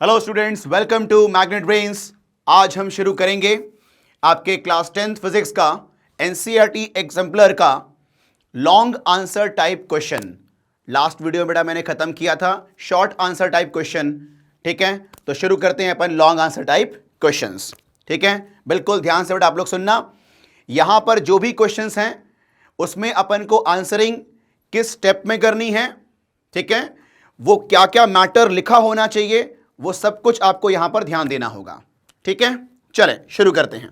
Hello students, welcome to magnet brains. आज हम शुरू करेंगे आपके क्लास 10th फिजिक्स का एनसीईआरटी एग्जाम्पलर का long answer type question. Last video में बेटा मैंने खत्म किया था शॉर्ट आंसर टाइप क्वेश्चन। ठीक है, तो शुरू करते हैं अपन लॉन्ग आंसर टाइप क्वेश्चंस। ठीक है, बिल्कुल ध्यान से बेटा आप लोग सुनना। यहां पर जो भी क्वेश्चंस हैं उसमें अपन को आंसरिंग किस स्टेप में करनी है, ठीक है, वो क्या क्या मैटर लिखा होना चाहिए, वो सब कुछ आपको यहां पर ध्यान देना होगा। ठीक है, चलें शुरू करते हैं।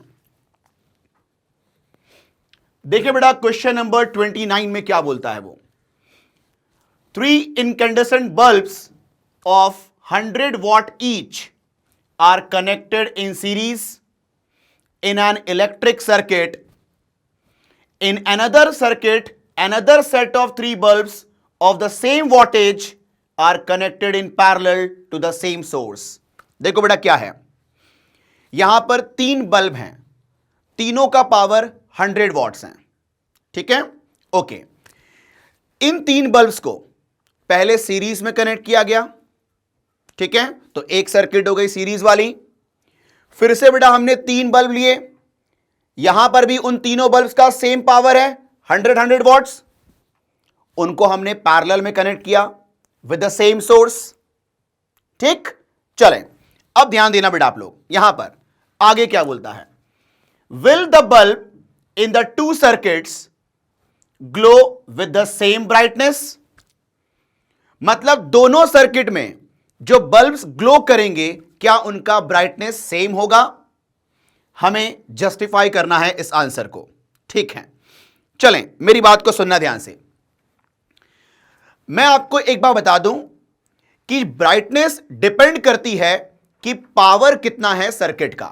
देखिए बेटा क्वेश्चन नंबर 29 में क्या बोलता है वो। 3 incandescent bulbs of 100 watt each are connected in series in an electric circuit. In another circuit, another set of 3 bulbs of the same wattage are connected in parallel to the same source. देखो बेटा क्या है, यहां पर 3 bulb हैं, तीनों का power 100 watts हैं। ठीक है, ओके। इन 3 बल्ब्स को पहले सीरीज में कनेक्ट किया गया। ठीक है, तो एक सर्किट हो गई सीरीज वाली। फिर से बेटा हमने 3 बल्ब लिए, यहां पर भी उन तीनों बल्ब्स का सेम पावर है 100 वॉट्स, उनको हमने पैरेलल में कनेक्ट किया विद द सेम सोर्स। ठीक, चलें अब ध्यान देना बेटा आप लोग, यहां पर आगे क्या बोलता है। Will the bulb in the 2 circuits glow with the same brightness. मतलब दोनों सर्किट में जो बल्ब्स ग्लो करेंगे क्या उनका ब्राइटनेस सेम होगा। हमें जस्टिफाई करना है इस आंसर को। ठीक है, चलें मेरी बात को सुनना ध्यान से। मैं आपको एक बार बता दूं कि ब्राइटनेस डिपेंड करती है कि पावर कितना है सर्किट का।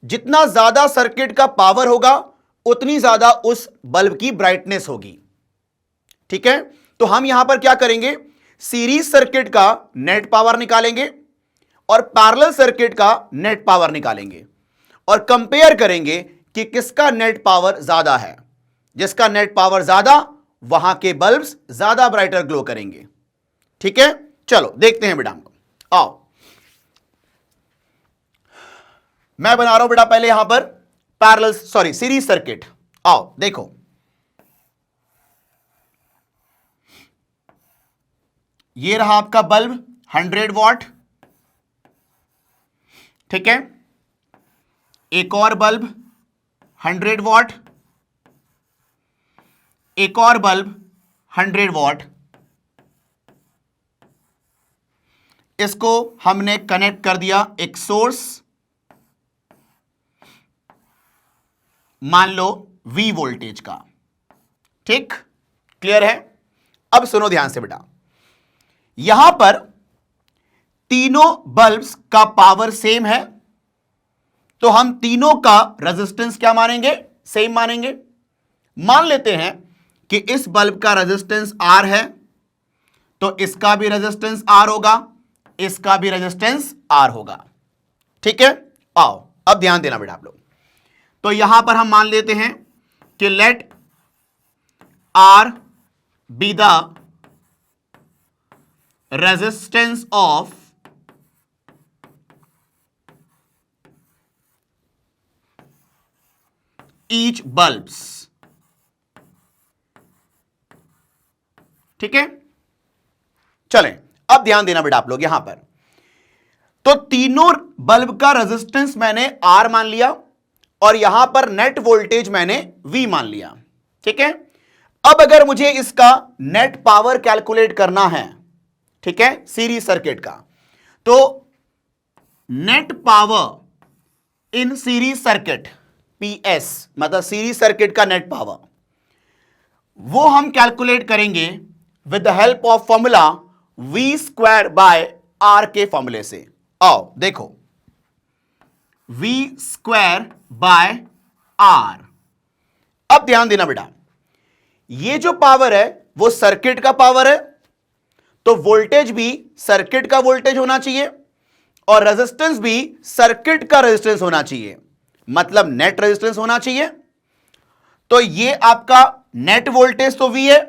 जितना ज्यादा सर्किट का पावर होगा उतनी ज्यादा उस बल्ब की ब्राइटनेस होगी। ठीक है, तो हम यहां पर क्या करेंगे, सीरीज सर्किट का नेट पावर निकालेंगे और पैरेलल सर्किट का नेट पावर निकालेंगे और कंपेयर करेंगे कि किसका नेट पावर ज्यादा है। जिसका नेट पावर ज्यादा वहां के बल्ब्स ज्यादा ब्राइटर ग्लो करेंगे। ठीक है, चलो देखते हैं बेटा हमको। आओ मैं बना रहा हूं बेटा पहले यहां पर पैरेलल सीरीज सर्किट। आओ देखो, ये रहा आपका बल्ब 100 वॉट। ठीक है, एक और बल्ब 100 वॉट, एक और बल्ब 100 वॉट। इसको हमने कनेक्ट कर दिया एक सोर्स, मान लो V वोल्टेज का। ठीक, क्लियर है। अब सुनो ध्यान से बेटा, यहां पर तीनों बल्ब्स का पावर सेम है, तो हम तीनों का रेजिस्टेंस क्या मानेंगे, सेम मानेंगे। मान लेते हैं कि इस बल्ब का रेजिस्टेंस R है, तो इसका भी रेजिस्टेंस R होगा, इसका भी रेजिस्टेंस R होगा। ठीक है, आओ अब ध्यान देना बेटा आप लोग। तो यहां पर हम मान लेते हैं कि let R be the resistance of each bulbs. ठीक है, चलें अब ध्यान देना बेटा आप लोग यहां पर। तो तीनों बल्ब का रेजिस्टेंस मैंने R मान लिया और यहां पर नेट वोल्टेज मैंने V मान लिया। ठीक है, अब अगर मुझे इसका नेट पावर कैलकुलेट करना है, ठीक है, सीरीज सर्किट का, तो net power in series circuit PS मतलब सीरीज सर्किट का नेट पावर, वो हम कैलकुलेट करेंगे with the help of formula V² by R के फॉर्मूले से। आओ देखो, V² बाय R। अब ध्यान देना बेटा, ये जो पावर है वो सर्किट का पावर है, तो वोल्टेज भी सर्किट का वोल्टेज होना चाहिए और रेजिस्टेंस भी सर्किट का रेजिस्टेंस होना चाहिए, मतलब नेट रेजिस्टेंस होना चाहिए। तो ये आपका नेट वोल्टेज तो V है,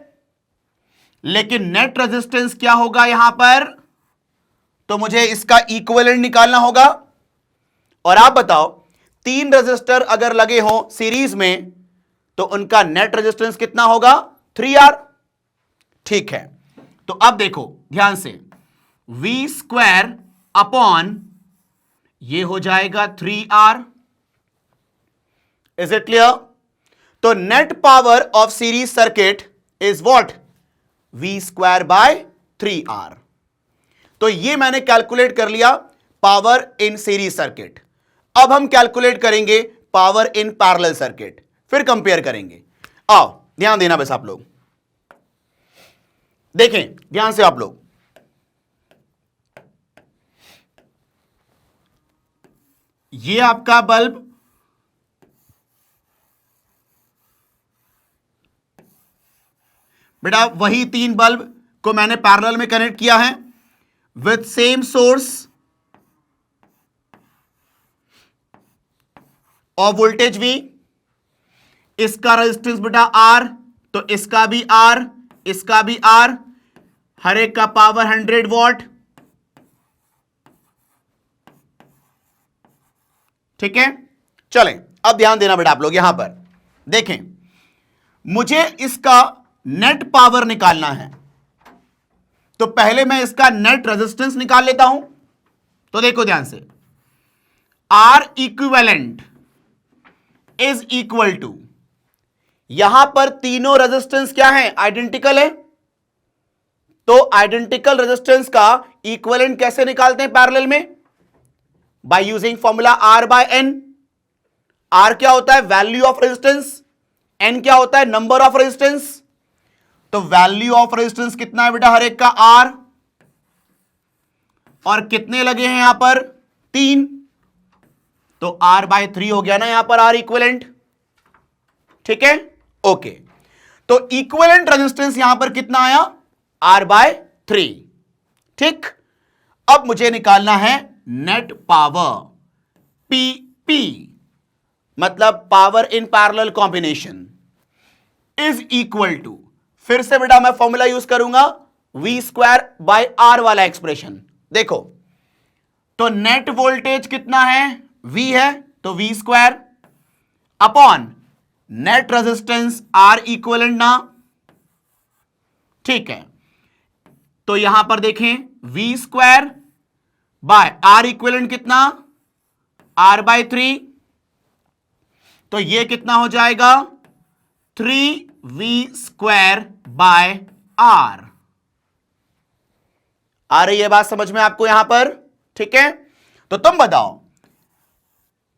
लेकिन नेट रेजिस्टेंस क्या होगा यहां पर, तो मुझे इसका इक्विवेलेंट निकालना होगा। और आप बताओ, 3 रजिस्टर अगर लगे हो सीरीज में तो उनका नेट रेजिस्टेंस कितना होगा? 3R। ठीक है, तो अब देखो ध्यान से, V स्क्वायर अपॉन ये हो जाएगा 3R। Is it clear? तो net power of series circuit is what? V square by 3R। तो ये मैंने कैलकुलेट कर लिया पावर इन सीरीज सर्किट। अब हम कैलकुलेट करेंगे पावर इन पैरेलल सर्किट, फिर कंपेयर करेंगे। आओ ध्यान देना बस आप लोग, देखें ध्यान से आप लोग। ये आपका बल्ब, बेटा वही 3 बल्ब को मैंने पैरेलल में कनेक्ट किया है विथ सेम सोर्स और वोल्टेज V। इसका रेजिस्टेंस बेटा R, तो इसका भी R, इसका भी R, हर एक का पावर 100 वॉट। ठीक है, चलें अब ध्यान देना बेटा आप लोग, यहां पर देखें, मुझे इसका नेट पावर निकालना है, तो पहले मैं इसका नेट रेजिस्टेंस निकाल लेता हूं। तो देखो ध्यान से, R equivalent is equal to, यहां पर तीनों रेजिस्टेंस क्या है? आइडेंटिकल है। तो आइडेंटिकल रेजिस्टेंस का इक्विवेलेंट कैसे निकालते हैं पैरेलल में? By using formula R by N। R क्या होता है? Value of resistance. N क्या होता है? Number of resistance. तो वैल्यू ऑफ रेजिस्टेंस कितना है बेटा? हर एक का R। और कितने लगे हैं यहां पर? 3। तो R बाय 3 हो गया ना यहां पर R इक्विवेलेंट। ठीक है, ओके। तो इक्विवेलेंट रेजिस्टेंस यहां पर कितना आया? R by 3। ठीक, अब मुझे निकालना है नेट पावर, PP, मतलब power in parallel combination, is equal to, फिर से बेटा मैं फॉर्मूला यूज करूंगा V स्क्वायर बाय R वाला एक्सप्रेशन। देखो, तो नेट वोल्टेज कितना है? V है, तो V square upon net resistance R equivalent ना। ठीक है, तो यहां पर देखें, V square by R equivalent कितना? R by 3। तो ये कितना हो जाएगा? 3V square by R। आ रही है बात समझ में आपको यहां पर? ठीक है, तो तुम बताओ,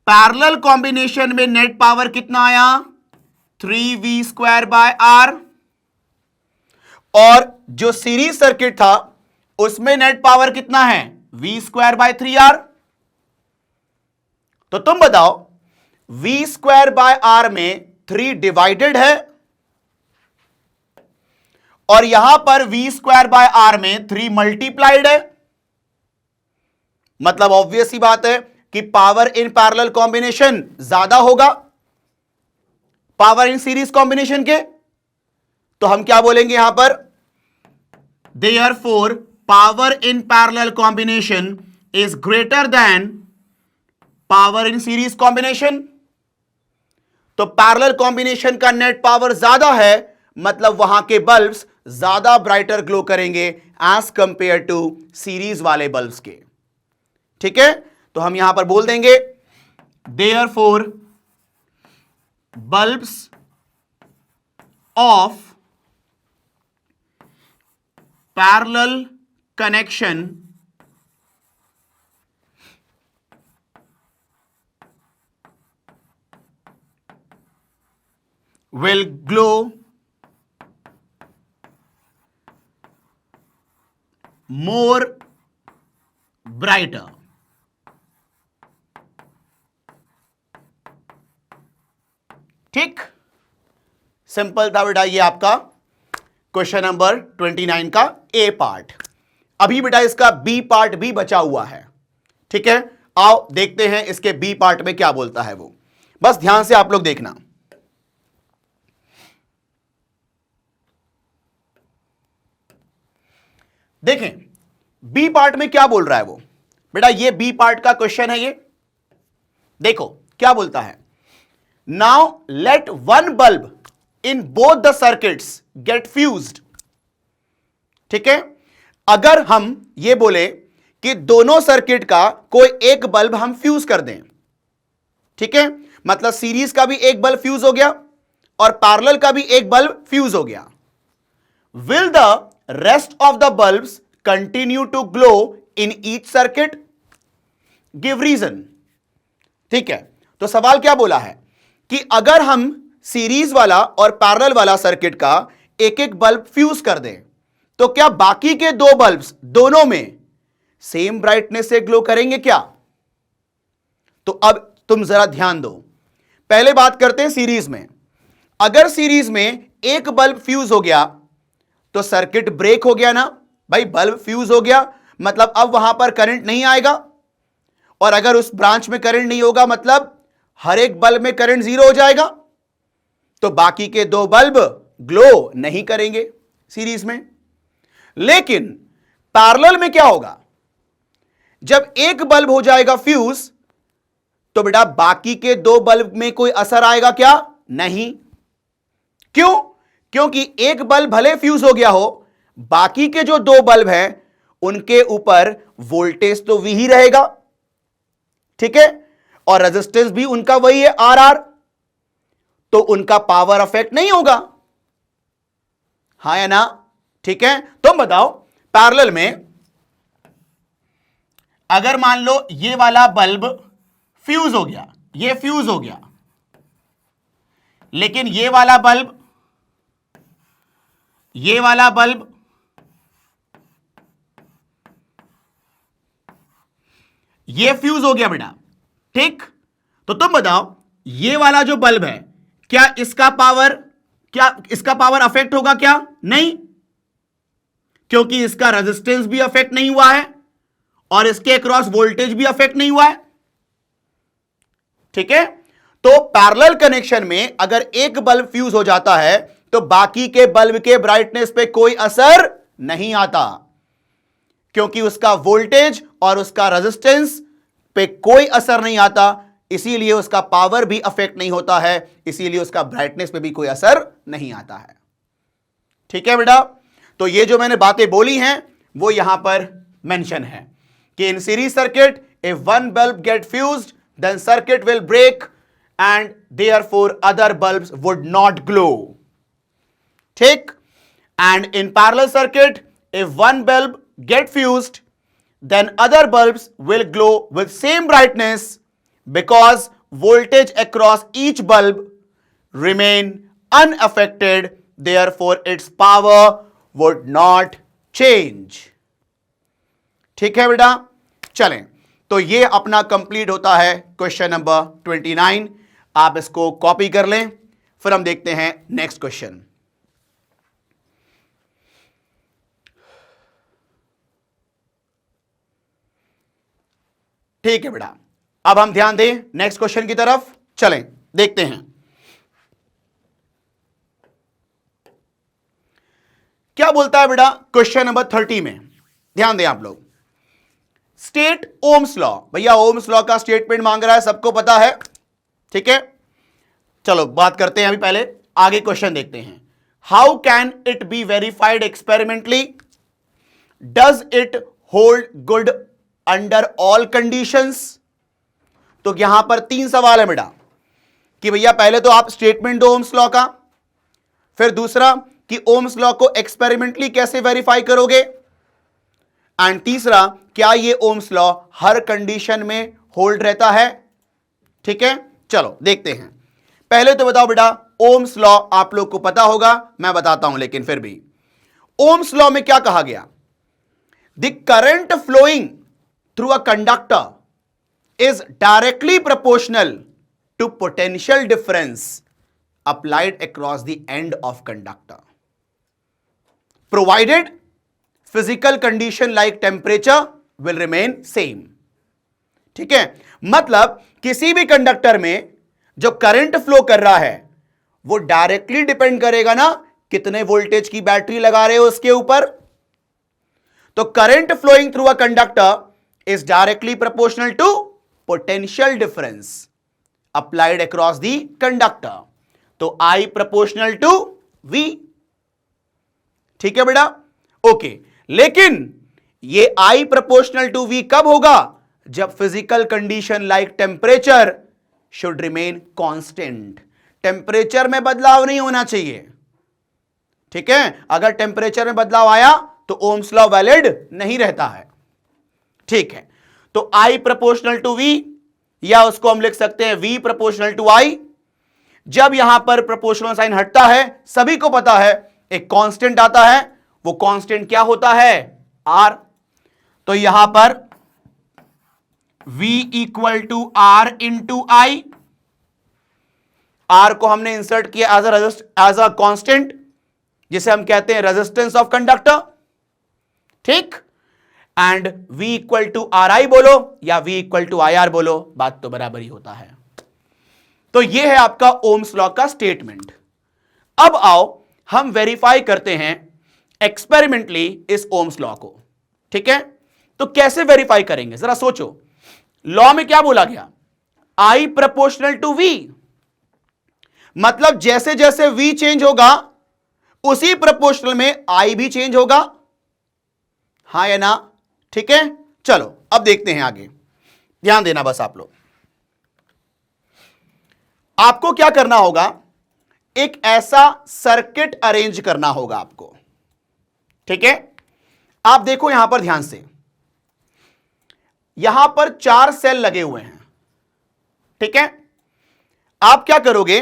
पैरेलल कॉम्बिनेशन में नेट पावर कितना आया? 3V square by R। और जो सीरीज सर्किट था उसमें नेट पावर कितना है? V square by 3R। तो तुम बताओ, V स्क्वायर बाय R में 3 डिवाइडेड है और यहां पर V स्क्वायर बाय R में 3 मल्टीप्लाइड है। मतलब ऑब्वियस ही बात है कि पावर इन पैरेलल कॉम्बिनेशन ज्यादा होगा पावर इन सीरीज कॉम्बिनेशन के। तो हम क्या बोलेंगे यहां पर? Therefore power in parallel combination is greater than power in series combination. तो पैरेलल कॉम्बिनेशन का नेट पावर ज्यादा है, मतलब वहां के बल्ब्स ज्यादा ब्राइटर ग्लो करेंगे एज कंपेयर टू सीरीज वाले बल्ब्स के। ठीक है, तो हम यहां पर बोल देंगे therefore bulbs of parallel connection will glow more brighter। ठीक, सिंपल था बेटा ये आपका क्वेश्चन नंबर 29 का ए पार्ट। अभी बेटा इसका बी पार्ट भी बचा हुआ है। ठीक है, आओ देखते हैं इसके बी पार्ट में क्या बोलता है वो, बस ध्यान से आप लोग देखना। देखें, बी पार्ट में क्या बोल रहा है वो? बेटा ये बी पार्ट का क्वेश्चन है। ये देखो क्या बोलता है, now let one bulb in both the circuits get fused. ठीक है, अगर हम ये बोले कि दोनों सर्किट का कोई एक बल्ब हम फ्यूज कर दें, ठीक है, मतलब सीरीज का भी एक बल्ब फ्यूज हो गया और पैरेलल का भी एक बल्ब फ्यूज हो गया, will the rest of the bulbs continue to glow in each circuit? Give reason. ठीक है, तो सवाल क्या बोला है कि अगर हम सीरीज वाला और पैरेलल वाला सर्किट का एक एक बल्ब फ्यूज कर दें तो क्या बाकी के दो बल्ब्स दोनों में सेम ब्राइटनेस से ग्लो करेंगे क्या? तो अब तुम जरा ध्यान दो, पहले बात करते हैं सीरीज में। अगर सीरीज में एक बल्ब फ्यूज हो गया तो सर्किट ब्रेक हो गया ना भाई, बल्ब फ्यूज हो गया मतलब अब वहां पर करंट नहीं आएगा, और अगर उस ब्रांच में करंट नहीं होगा मतलब हर एक बल्ब में करंट जीरो हो जाएगा, तो बाकी के दो बल्ब ग्लो नहीं करेंगे सीरीज में। लेकिन पैरेलल में क्या होगा, जब एक बल्ब हो जाएगा फ्यूज तो बेटा बाकी के दो बल्ब में कोई असर आएगा क्या? नहीं। क्यों? क्योंकि एक बल्ब भले फ्यूज हो गया हो, बाकी के जो दो बल्ब हैं उनके ऊपर वोल्टेज तो वही रहेगा, ठीक है, और रेजिस्टेंस भी उनका वही है आर, तो उनका पावर अफेक्ट नहीं होगा, हाँ या ना? ठीक है, तुम बताओ पैरेलल में अगर मान लो ये वाला बल्ब फ्यूज हो गया, ये फ्यूज हो गया, लेकिन ये वाला बल्ब ये फ्यूज हो गया बेटा, ठीक, तो तुम बताओ ये वाला जो बल्ब है क्या इसका पावर अफेक्ट होगा क्या? नहीं, क्योंकि इसका रेजिस्टेंस भी अफेक्ट नहीं हुआ है और इसके अक्रॉस वोल्टेज भी अफेक्ट नहीं हुआ है, ठीक है। तो पैरेलल कनेक्शन में अगर एक बल्ब फ्यूज हो जाता है तो बाकी के बल्ब के ब्राइटनेस पे कोई असर नहीं आता, क्योंकि उसका वोल्टेज और उसका रेजिस्टेंस पे कोई असर नहीं आता, इसीलिए उसका पावर भी अफेक्ट नहीं होता है, इसीलिए उसका ब्राइटनेस पे भी कोई असर नहीं आता है। ठीक है बेटा, तो ये जो मैंने बातें बोली हैं वो यहां पर मेंशन है कि in series circuit if one bulb get fused then circuit will break and therefore other bulbs would not glow, ठीक। And in parallel circuit if one bulb get fused then other bulbs will glow with same brightness because voltage across each bulb remain unaffected, therefore its power would not change। ठीक है बेटा, चलें, तो ये अपना complete होता है question number 29। आप इसको कॉपी कर लें, फिर हम देखते हैं नेक्स्ट क्वेश्चन। ठीक है बेटा, अब हम ध्यान दें नेक्स्ट क्वेश्चन की तरफ, चलें देखते हैं क्या बोलता है बेटा क्वेश्चन नंबर 30 में। ध्यान दें आप लोग, स्टेट ओम्स लॉ। भैया ओम्स लॉ का स्टेटमेंट मांग रहा है, सबको पता है, ठीक है। चलो बात करते हैं, अभी पहले आगे क्वेश्चन देखते हैं। How can it be verified experimentally? Does it hold good under all conditions? तो यहां पर तीन सवाल है बेटा कि भैया पहले तो आप स्टेटमेंट दो ओम्स लॉ का, फिर दूसरा कि ओम्स लॉ को एक्सपेरिमेंटली कैसे वेरीफाई करोगे, एंड तीसरा क्या ये ओम्स लॉ हर कंडीशन में होल्ड रहता है। ठीक है, चलो देखते हैं। पहले तो बताओ बेटा ओम्स लॉ आप लोग को पता होगा, मैं बताता हूं, लेकिन फिर भी ओम्स लॉ में क्या कहा गया, the current flowing through a conductor is directly proportional to potential difference applied across the end of conductor, provided physical condition like temperature will remain same। ठीक है, मतलब किसी भी कंडक्टर में जो करंट फ्लो कर रहा है वो डायरेक्टली डिपेंड करेगा ना कितने वोल्टेज की बैटरी लगा रहे हो उसके ऊपर। तो current flowing through a conductor is directly proportional to potential difference applied across the conductor. तो I प्रोपोर्शनल टू V। ठीक है बेटा, ओके। लेकिन ये I प्रोपोर्शनल टू V कब होगा? जब physical condition like temperature should remain constant. Temperature में बदलाव नहीं होना चाहिए। ठीक है, अगर टेम्परेचर में बदलाव आया तो ओम्स लॉ वैलिड नहीं रहता है। ठीक है, तो I प्रोपोर्शनल टू V, या उसको हम लिख सकते हैं V प्रोपोर्शनल टू I। जब यहां पर प्रोपोर्शनल साइन हटता है, सभी को पता है एक कांस्टेंट आता है, वो कांस्टेंट क्या होता है? R। तो यहां पर V equal to R into I। R को हमने इंसर्ट किया एज अ कांस्टेंट, जिसे हम कहते हैं रेजिस्टेंस ऑफ कंडक्टर। ठीक, and V equal to RI बोलो या V इक्वल टू IR बोलो, बात तो बराबर ही होता है। तो यह है आपका ओम्स लॉ का स्टेटमेंट। अब आओ हम वेरीफाई करते हैं एक्सपेरिमेंटली इस ओम्स लॉ को। ठीक है, तो कैसे वेरीफाई करेंगे जरा सोचो। लॉ में क्या बोला गया? I प्रोपोर्शनल टू V, मतलब जैसे जैसे V चेंज होगा उसी प्रोपोर्शनल में I भी चेंज होगा, हां या ना? ठीक है, चलो अब देखते हैं आगे। ध्यान देना बस आप लोग। आपको क्या करना होगा? एक ऐसा सर्किट अरेंज करना होगा आपको। ठीक है, आप देखो यहां पर ध्यान से, यहां पर 4 सेल लगे हुए हैं। ठीक है, आप क्या करोगे?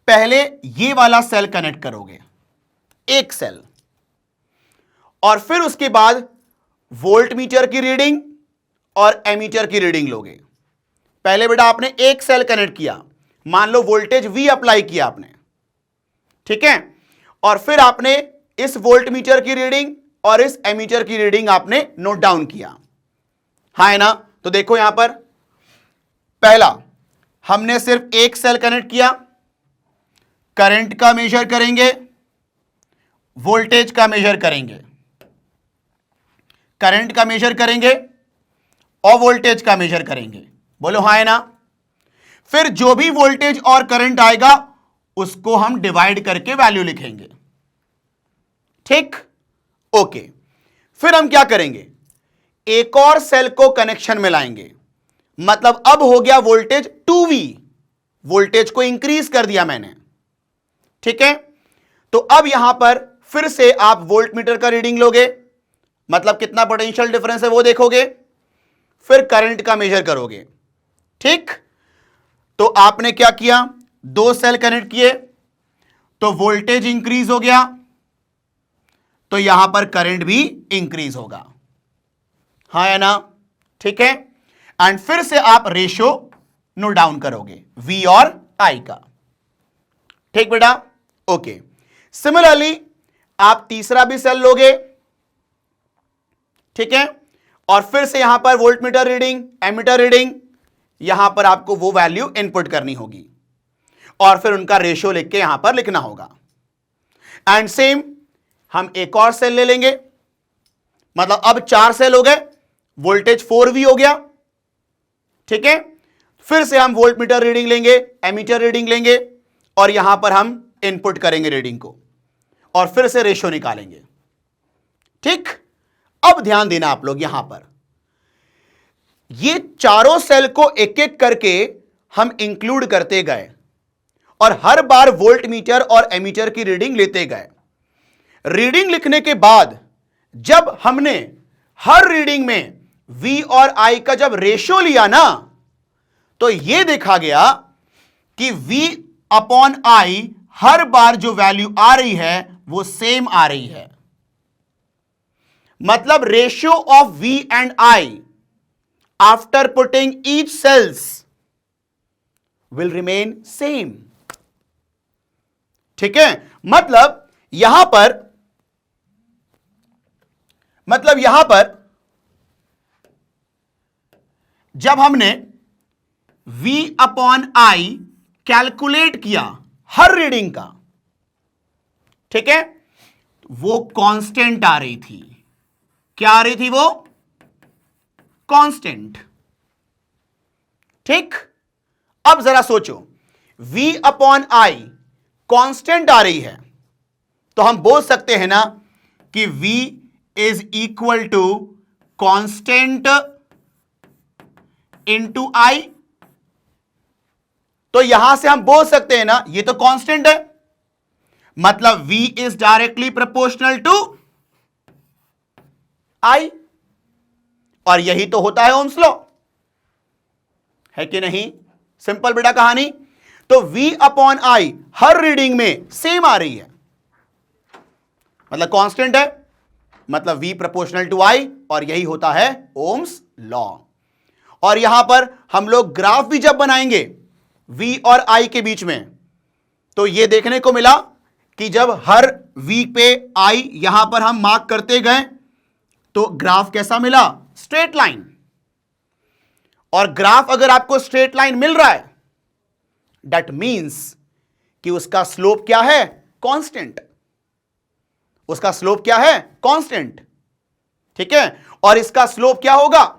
पहले ये वाला सेल कनेक्ट करोगे, एक सेल, और फिर उसके बाद वोल्ट मीटर की रीडिंग और एमीटर की रीडिंग लोगे। पहले बेटा आपने एक सेल कनेक्ट किया, मान लो वोल्टेज V अप्लाई किया आपने। ठीक है, और फिर आपने इस वोल्ट मीटर की रीडिंग और इस एमीटर की रीडिंग आपने नोट डाउन किया, हाँ है ना? तो देखो यहां पर पहला हमने सिर्फ एक सेल कनेक्ट किया, करंट का मेजर करेंगे, वोल्टेज का मेजर करेंगे, करंट का मेजर करेंगे और वोल्टेज का मेजर करेंगे, बोलो हाँ है ना? फिर जो भी वोल्टेज और करंट आएगा उसको हम डिवाइड करके वैल्यू लिखेंगे। ठीक, ओके। फिर हम क्या करेंगे? एक और सेल को कनेक्शन में लाएंगे, मतलब अब हो गया वोल्टेज 2V, वोल्टेज को इंक्रीज कर दिया मैंने। ठीक है, तो अब यहां पर फिर से आप वोल्ट मीटर का रीडिंग लोगे, मतलब कितना पोटेंशियल डिफरेंस है वो देखोगे, फिर करंट का मेजर करोगे। ठीक, तो आपने क्या किया? 2 सेल कनेक्ट किए, तो वोल्टेज इंक्रीज हो गया, तो यहां पर करंट भी इंक्रीज होगा, हाँ या ना? ठीक है, एंड फिर से आप रेशियो नोट डाउन करोगे V और I का। ठीक बेटा, ओके। सिमिलरली आप तीसरा भी सेल लोगे, ठीक है, और फिर से यहां पर voltmeter reading, ammeter reading, यहां पर आपको वो वैल्यू इनपुट करनी होगी और फिर उनका रेशियो लिख के यहां पर लिखना होगा। एंड सेम हम एक और सेल ले लेंगे, मतलब अब 4 सेल हो गए, वोल्टेज 4V हो गया। ठीक है, फिर से हम वोल्ट मीटर रीडिंग लेंगे, एमीटर रीडिंग लेंगे और यहां पर हम इनपुट करेंगे रीडिंग को और फिर से रेशियो निकालेंगे। ठीक, अब ध्यान देना आप लोग, यहां पर ये चारों सेल को एक एक करके हम इंक्लूड करते गए और हर बार वोल्ट मीटर और एमीटर की रीडिंग लेते गए। रीडिंग लिखने के बाद जब हमने हर रीडिंग में V और I का जब रेशियो लिया ना, तो यह देखा गया कि V अपॉन I हर बार जो वैल्यू आ रही है वो सेम आ रही है, मतलब ratio of V and I after putting each cells will remain same. ठीक है, मतलब यहां पर जब हमने V अपॉन I कैलकुलेट किया हर रीडिंग का, ठीक है, वो कांस्टेंट आ रही थी, क्या आ रही थी वो? कांस्टेंट। ठीक, अब जरा सोचो, v अपॉन आई कांस्टेंट आ रही है, तो हम बोल सकते हैं ना कि v is equal to constant into I. तो यहां से हम बोल सकते हैं ना, ये तो कांस्टेंट है, मतलब v is directly proportional to i, और यही तो होता है ओम्स लॉ, है कि नहीं? सिंपल बेटा कहानी। तो v upon I her reading में सेम आ रही है, मतलब कांस्टेंट है, मतलब v प्रोपोर्शनल टू i, और यही होता है ओम्स लॉ। और यहां पर हम लोग ग्राफ भी जब बनाएंगे v और i के बीच में, तो यह देखने को मिला कि जब हर v पे i यहां पर हम मार्क करते गए तो ग्राफ कैसा मिला? Straight line. और ग्राफ अगर आपको स्ट्रेट लाइन मिल रहा है, दैट मींस कि उसका स्लोप क्या है? कांस्टेंट। उसका स्लोप क्या है? कांस्टेंट। ठीक है, और इसका स्लोप क्या होगा?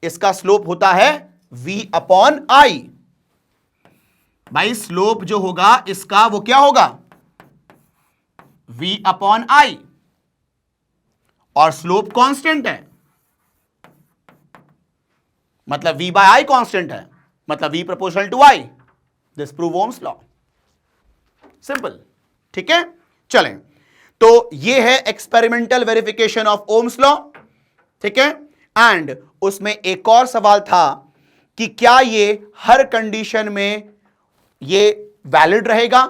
इसका स्लोप होता है v अपॉन आई। भाई स्लोप जो होगा इसका वो क्या होगा? v अपॉन आई, और स्लोप कांस्टेंट है, मतलब v बाय आई कांस्टेंट है, मतलब v proportional to i। This prove Ohm's law. Simple. ठीक है, चलें, तो ये है experimental verification of Ohm's law. ठीक है, एंड उसमें एक और सवाल था कि क्या ये हर कंडीशन में ये वैलिड रहेगा?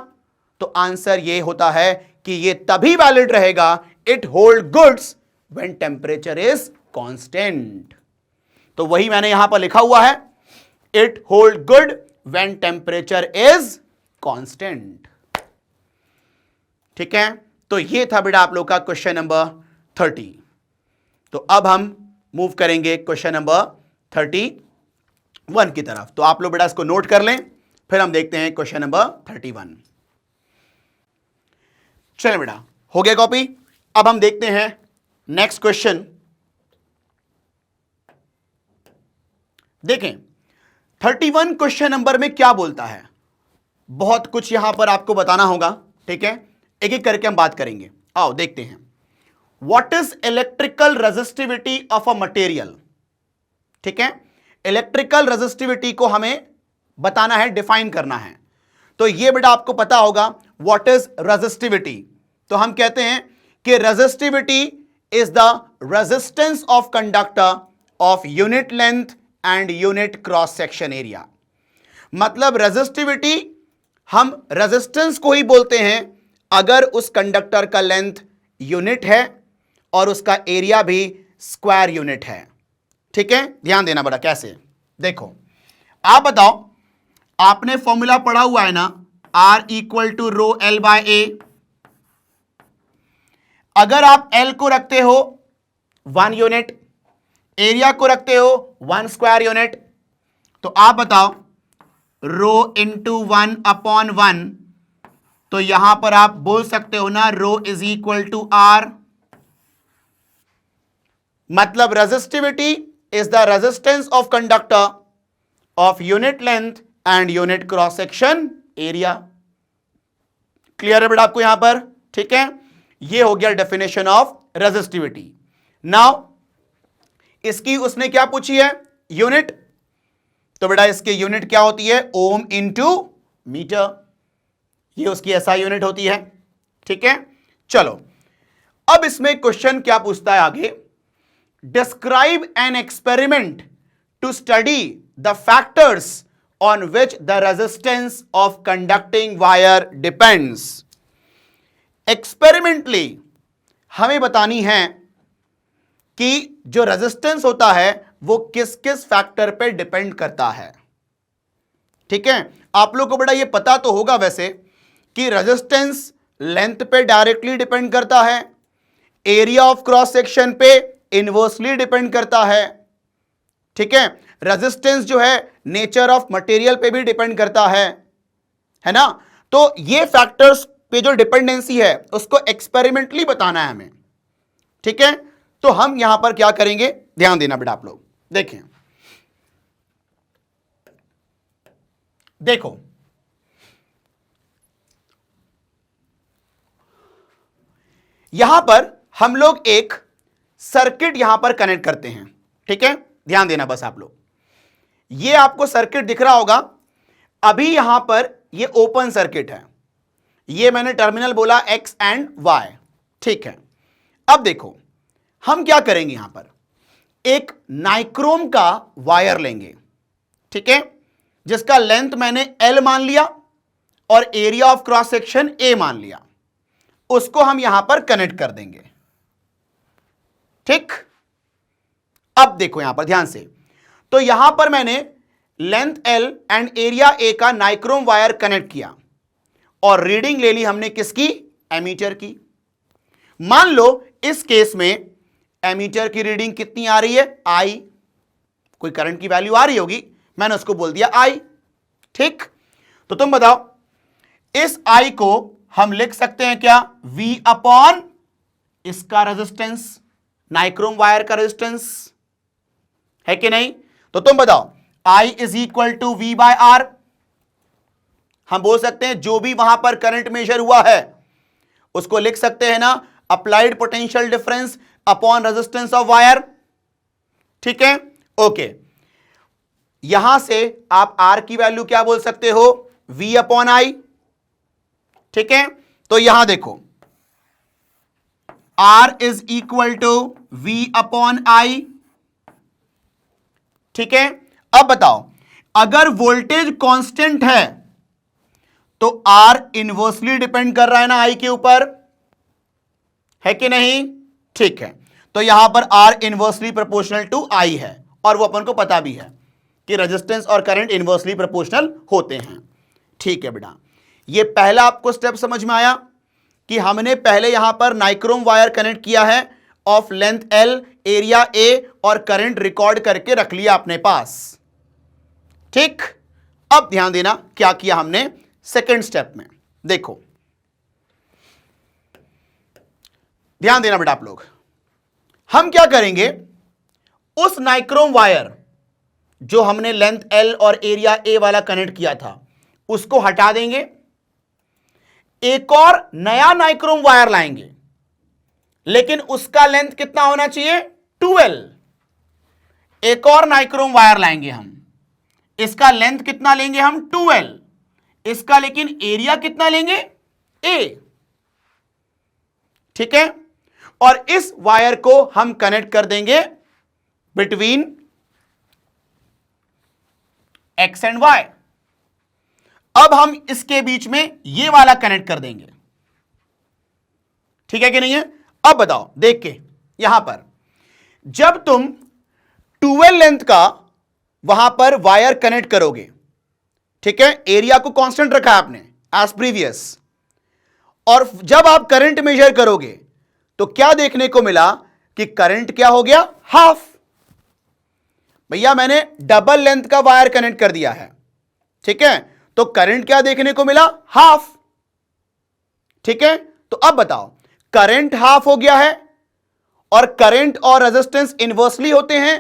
तो आंसर ये होता है कि ये तभी वैलिड रहेगा, it hold goods when temperature is constant. तो वही मैंने यहां पर लिखा हुआ है, it hold good when temperature is constant. ठीक है, तो ये था बेटा आप लोग का क्वेश्चन नंबर 30। तो अब हम मूव करेंगे क्वेश्चन नंबर 31 की तरफ। तो आप लोग बेटा इसको नोट कर लें, फिर हम देखते हैं क्वेश्चन नंबर 31। चलें बेटा, हो गया कॉपी। अब हम देखते हैं नेक्स्ट क्वेश्चन। देखें 31 क्वेश्चन नंबर में क्या बोलता है। बहुत कुछ यहां पर आपको बताना होगा। ठीक है, एक एक करके हम बात करेंगे। आओ देखते हैं। What is electrical resistivity of a material. ठीक है, इलेक्ट्रिकल रेजिस्टिविटी को हमें बताना है, डिफाइन करना है। तो ये बेटा आपको पता होगा व्हाट इज रेजिस्टिविटी। तो हम कहते हैं कि resistivity is the resistance of conductor of unit length and unit cross section area. मतलब रेजिस्टिविटी हम रेजिस्टेंस को ही बोलते हैं अगर उस कंडक्टर का लेंथ यूनिट है और उसका एरिया भी स्क्वायर यूनिट है। ठीक है, ध्यान देना बड़ा कैसे। देखो आप बताओ, आपने फॉर्मूला पढ़ा हुआ है ना, R equal to rho L by A. अगर आप L को रखते हो 1 यूनिट, एरिया को रखते हो 1 स्क्वायर यूनिट, तो आप बताओ रो इंटू 1 अपॉन 1, तो यहां पर आप बोल सकते हो ना रो इज इक्वल टू आर। मतलब resistivity is the resistance of conductor of unit length and unit cross section area. Clear है बेटा आपको यहां पर? ठीक है, ये हो गया डेफिनेशन ऑफ रेजिस्टिविटी। नाउ इसकी उसने क्या पूछी है? यूनिट। तो बेटा इसकी यूनिट क्या होती है? Ohm into metre. ये उसकी एसआई यूनिट होती है। ठीक है, चलो अब इसमें क्वेश्चन क्या पूछता है आगे। Describe an experiment to study the factors on which the resistance of conducting wire depends। Experimentally हमें बतानी है कि जो रेजिस्टेंस होता है वो किस किस फैक्टर पे डिपेंड करता है। ठीक है, आप लोग को बड़ा ये पता तो होगा वैसे कि रेजिस्टेंस लेंथ पे डायरेक्टली डिपेंड करता है, एरिया ऑफ क्रॉस सेक्शन पे इनवर्सली डिपेंड करता है। ठीक है, रेजिस्टेंस जो है नेचर ऑफ मटेरियल पे भी डिपेंड करता है ना। तो ये फैक्टर्स पे जो डिपेंडेंसी है उसको एक्सपेरिमेंटली बताना है हमें। ठीक है, तो हम यहां पर क्या करेंगे, ध्यान देना बेटा आप लोग, देखें, देखो यहां पर हम लोग एक सर्किट यहां पर कनेक्ट करते हैं, ठीक है, ध्यान देना बस आप लोग, ये आपको सर्किट दिख रहा होगा, अभी यहां पर ये ओपन सर्किट है, ये मैंने टर्मिनल बोला X एंड Y, ठीक है। अब देखो हम क्या करेंगे, यहां पर एक नाइक्रोम का वायर लेंगे, ठीक है, जिसका लेंथ मैंने L मान लिया और area of cross section A मान लिया, उसको हम यहां पर कनेक्ट कर देंगे, ठीक। अब देखो यहां पर ध्यान से, तो यहां पर मैंने length L and area A का नाइक्रोम वायर कनेक्ट किया और रीडिंग ले ली हमने किसकी, एमीटर की। मान लो इस केस में एमीटर की रीडिंग कितनी आ रही है, I, कोई करंट की वैल्यू आ रही होगी, मैंने उसको बोल दिया I, ठीक। तो तुम बताओ इस I को हम लिख सकते हैं क्या, V अपॉन इसका रेजिस्टेंस, नाइक्रोम वायर का रेजिस्टेंस, है कि नहीं। तो तुम बताओ I is equal to V by R, हम बोल सकते हैं जो भी वहां पर करंट मेजर हुआ है उसको लिख सकते हैं ना, applied potential difference upon resistance of wire, ठीक है, ओके। यहां से आप R की वैल्यू क्या बोल सकते हो, V अपॉन I, ठीक है। तो यहां देखो R is equal to V upon I, ठीक है। अब बताओ अगर वोल्टेज कांस्टेंट है तो R इनवर्सली डिपेंड कर रहा है ना I के ऊपर, है कि नहीं, ठीक है। तो यहां पर R inversely proportional to I है और वो अपन को पता भी है कि रेजिस्टेंस और करंट इनवर्सली प्रोपोर्शनल होते हैं, ठीक है बेटा। ये पहला आपको स्टेप समझ में आया कि हमने पहले यहां पर नाइक्रोम वायर कनेक्ट किया है of length L, area A और करंट रिकॉर्ड करके रख लिया अपने पास, ठीक। अब ध्यान देना क्या किया हमने सेकेंड स्टेप में, देखो ध्यान देना बेटा आप लोग, हम क्या करेंगे, उस नाइक्रोम वायर जो हमने लेंथ L और एरिया A वाला कनेक्ट किया था उसको हटा देंगे, एक और नया नाइक्रोम वायर लाएंगे, लेकिन उसका लेंथ कितना होना चाहिए, 12। एक और नाइक्रोम वायर लाएंगे हम, इसका लेंथ कितना लेंगे हम, 12, इसका लेकिन एरिया कितना लेंगे, A, ठीक है। और इस वायर को हम कनेक्ट कर देंगे बिटवीन X एंड Y। अब हम इसके बीच में ये वाला कनेक्ट कर देंगे, ठीक है कि नहीं है। अब बताओ देख के यहां पर जब तुम 12 लेंथ का वहां पर वायर कनेक्ट करोगे, ठीक है, एरिया को कांस्टेंट रखा है आपने एज प्रीवियस, और जब आप करंट मेजर करोगे तो क्या देखने को मिला कि करंट क्या हो गया, हाफ। भैया मैंने डबल लेंथ का वायर कनेक्ट कर दिया है, ठीक है, तो करंट क्या देखने को मिला, हाफ, ठीक है। तो अब बताओ करंट हाफ हो गया है और करंट और रेजिस्टेंस इनवर्सली होते हैं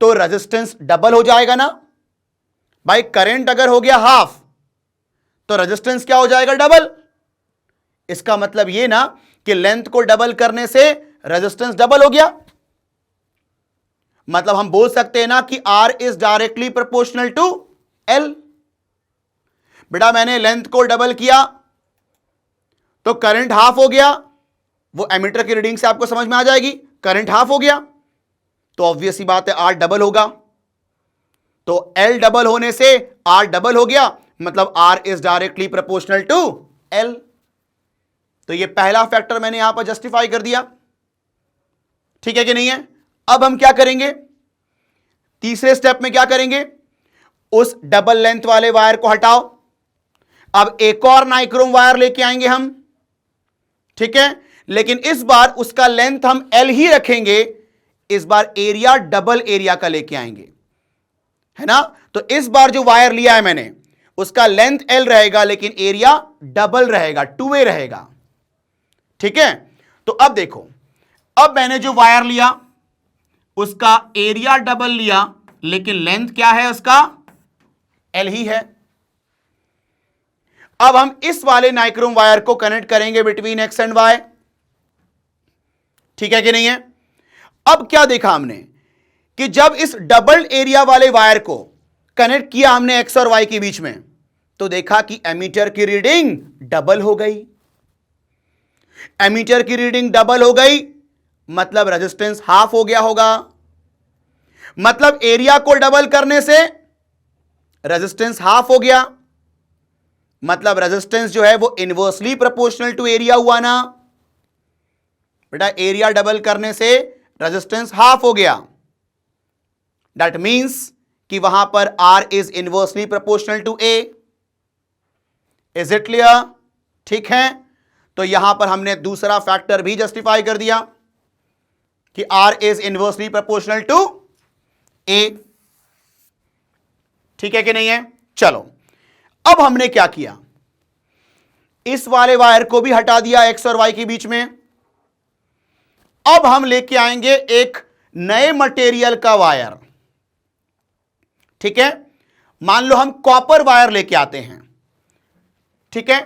तो रेजिस्टेंस डबल हो जाएगा ना भाई। करंट अगर हो गया हाफ तो रेजिस्टेंस क्या हो जाएगा, डबल। इसका मतलब यह ना कि लेंथ को डबल करने से रेजिस्टेंस डबल हो गया, मतलब हम बोल सकते हैं ना कि R is directly proportional to L। बेटा मैंने लेंथ को डबल किया तो करंट हाफ हो गया, वो एमीटर की रीडिंग से आपको समझ में आ जाएगी, करंट हाफ हो गया तो ऑब्वियस ही बात है R डबल होगा, तो L डबल होने से R डबल हो गया, मतलब R is directly proportional to L। तो ये पहला फैक्टर मैंने यहां पर जस्टिफाई कर दिया, ठीक है कि नहीं है। अब हम क्या करेंगे, तीसरे स्टेप में क्या करेंगे, उस डबल लेंथ वाले वायर को हटाओ, अब एक और नाइक्रोम वायर लेके आएंगे हम, ठीक है, लेकिन इस बार उसका लेंथ हम L ही रखेंगे, इस बार एरिया डबल एरिया का लेके आएंगे, है ना। तो इस बार जो वायर लिया है मैंने उसका लेंथ L रहेगा लेकिन एरिया डबल रहेगा, 2A रहेगा, ठीक है। तो अब देखो अब मैंने जो वायर लिया उसका एरिया डबल लिया, लेकिन लेंथ क्या है उसका? एल ही है। अब हम इस वाले नाइक्रोम वायर को कनेक्ट करेंगे बिटवीन एक्स एंड वाई। ठीक है कि नहीं है? अब क्या देखा हमने कि जब इस डबल एरिया वाले वायर को कनेक्ट किया हमने एक्स और वाई के बीच में, तो देखा कि एमीटर की रीडिंग डबल हो गई। एमीटर की रीडिंग डबल हो गई मतलब रेजिस्टेंस हाफ हो गया होगा। मतलब एरिया को डबल करने से रेजिस्टेंस हाफ हो गया, मतलब रेजिस्टेंस जो है वो इनवर्सली प्रोपोर्शनल टू एरिया हुआ ना बेटा। एरिया डबल करने से रेजिस्टेंस हाफ हो गया। दैट मींस कि वहां पर R is inversely proportional to A। Is it clear? ठीक है, तो यहां पर हमने दूसरा फैक्टर भी जस्टिफाई कर दिया कि R is inversely proportional to A। ठीक है कि नहीं है? चलो, अब हमने क्या किया, इस वाले वायर को भी हटा दिया एक्स और वाई के बीच में। अब हम लेके आएंगे एक नए मटेरियल का वायर। ठीक है, मान लो हम कॉपर वायर लेके आते हैं। ठीक है,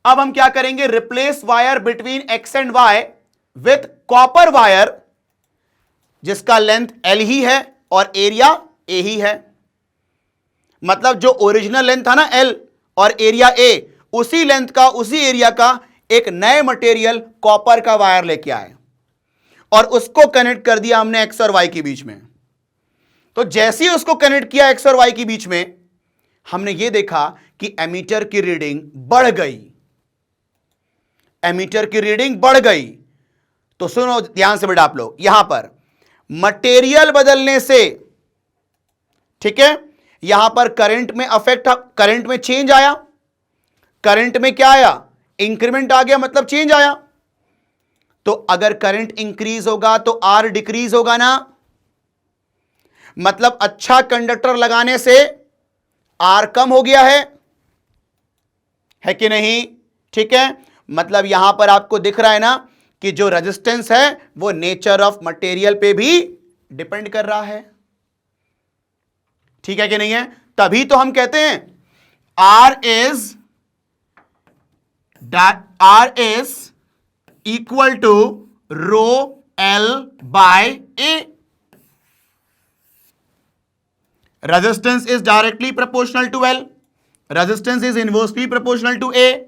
अब हम क्या करेंगे, replace wire between X and Y with copper wire जिसका लेंथ एल ही है और एरिया ए ही है। मतलब जो ओरिजिनल लेंथ था ना एल और एरिया ए, उसी लेंथ का उसी एरिया का एक नए मटेरियल कॉपर का वायर लेके आए और उसको कनेक्ट कर दिया हमने एक्स और वाई के बीच में। तो जैसे ही उसको कनेक्ट किया एक्स और वाई के बीच में, हमने यह देखा कि एमीटर की रीडिंग बढ़ गई। एमीटर की रीडिंग बढ़ गई। तो सुनो ध्यान से बेटा आप लोग, यहां पर मटेरियल बदलने से, ठीक है, यहां पर करंट में अफेक्ट, करंट में चेंज आया। करंट में क्या आया? इंक्रीमेंट आ गया, मतलब चेंज आया। तो अगर करंट इंक्रीज होगा तो आर डिक्रीज होगा ना। मतलब अच्छा कंडक्टर लगाने से आर कम हो गया है कि नहीं? ठीक है, मतलब यहां पर आपको दिख रहा है ना कि जो रेजिस्टेंस है वो नेचर ऑफ मटेरियल पे भी डिपेंड कर रहा है। ठीक है कि नहीं है? तभी तो हम कहते हैं R is equal to rho L by A. Resistance is directly proportional to L, resistance is inversely proportional to A.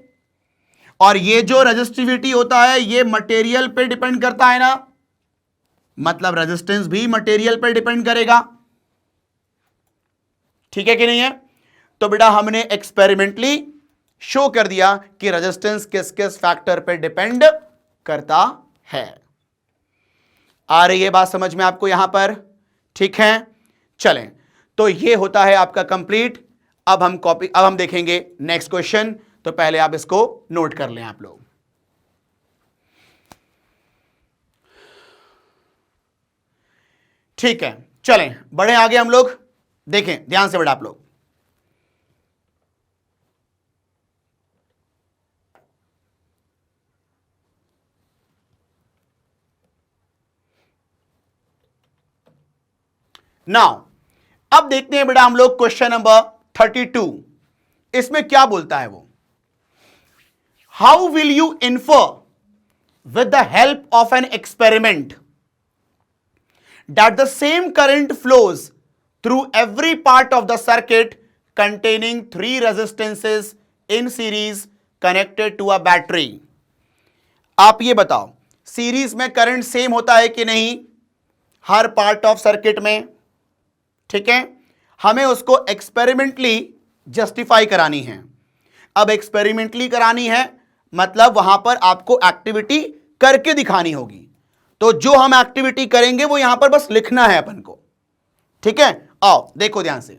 और ये जो रेजिस्टिविटी होता है ये मटेरियल पे डिपेंड करता है ना, मतलब रेजिस्टेंस भी मटेरियल पे डिपेंड करेगा। ठीक है कि नहीं है? तो बेटा हमने एक्सपेरिमेंटली शो कर दिया कि रेजिस्टेंस किस किस फैक्टर पे डिपेंड करता है। आ रही है बात समझ में आपको यहां पर? ठीक है, चलें, तो ये होता है आपका कंप्लीट। अब हम देखेंगे नेक्स्ट क्वेश्चन। तो पहले आप इसको नोट कर लें आप लोग। ठीक है, चलें बढ़े आगे हम लोग। देखें ध्यान से बेटा आप लोग, नाउ अब देखते हैं बेटा हम लोग क्वेश्चन नंबर 32। इसमें क्या बोलता है वो, how will you infer with the help of an experiment that the same current flows through every part of the circuit containing 3 resistances in series connected to a battery। आप ये बताओ, series में current same होता है कि नहीं हर part of circuit में? ठीक है, हमें उसको एक्सपेरिमेंटली जस्टिफाई करानी है। अब एक्सपेरिमेंटली करानी है मतलब वहां पर आपको एक्टिविटी करके दिखानी होगी। तो जो हम एक्टिविटी करेंगे वो यहां पर बस लिखना है अपन को। ठीक है, आओ देखो ध्यान से।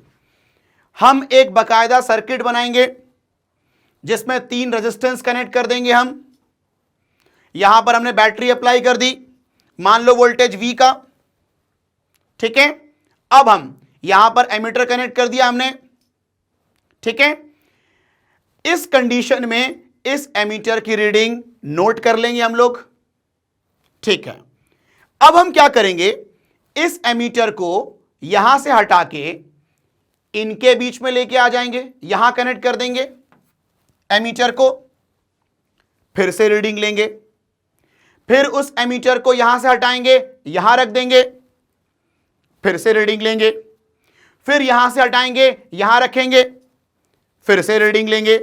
हम एक बकायदा सर्किट बनाएंगे जिसमें 3 रेजिस्टेंस कनेक्ट कर देंगे हम। यहां पर हमने बैटरी अप्लाई कर दी, मान लो वोल्टेज V का। ठीक है, अब हम यहां पर एमीटर कनेक्ट कर दिया हमने। ठीक है, इस कंडीशन में इस एमीटर की रीडिंग नोट कर लेंगे हम लोग। ठीक है, अब हम क्या करेंगे, इस एमीटर को यहां से हटा के इनके बीच में लेके आ जाएंगे, यहां कनेक्ट कर देंगे एमीटर को, फिर से रीडिंग लेंगे, फिर उस एमीटर को यहां से हटाएंगे, यहां रख देंगे, फिर से रीडिंग लेंगे, फिर यहां से हटाएंगे, यहां रखेंगे, फिर से रीडिंग लेंगे।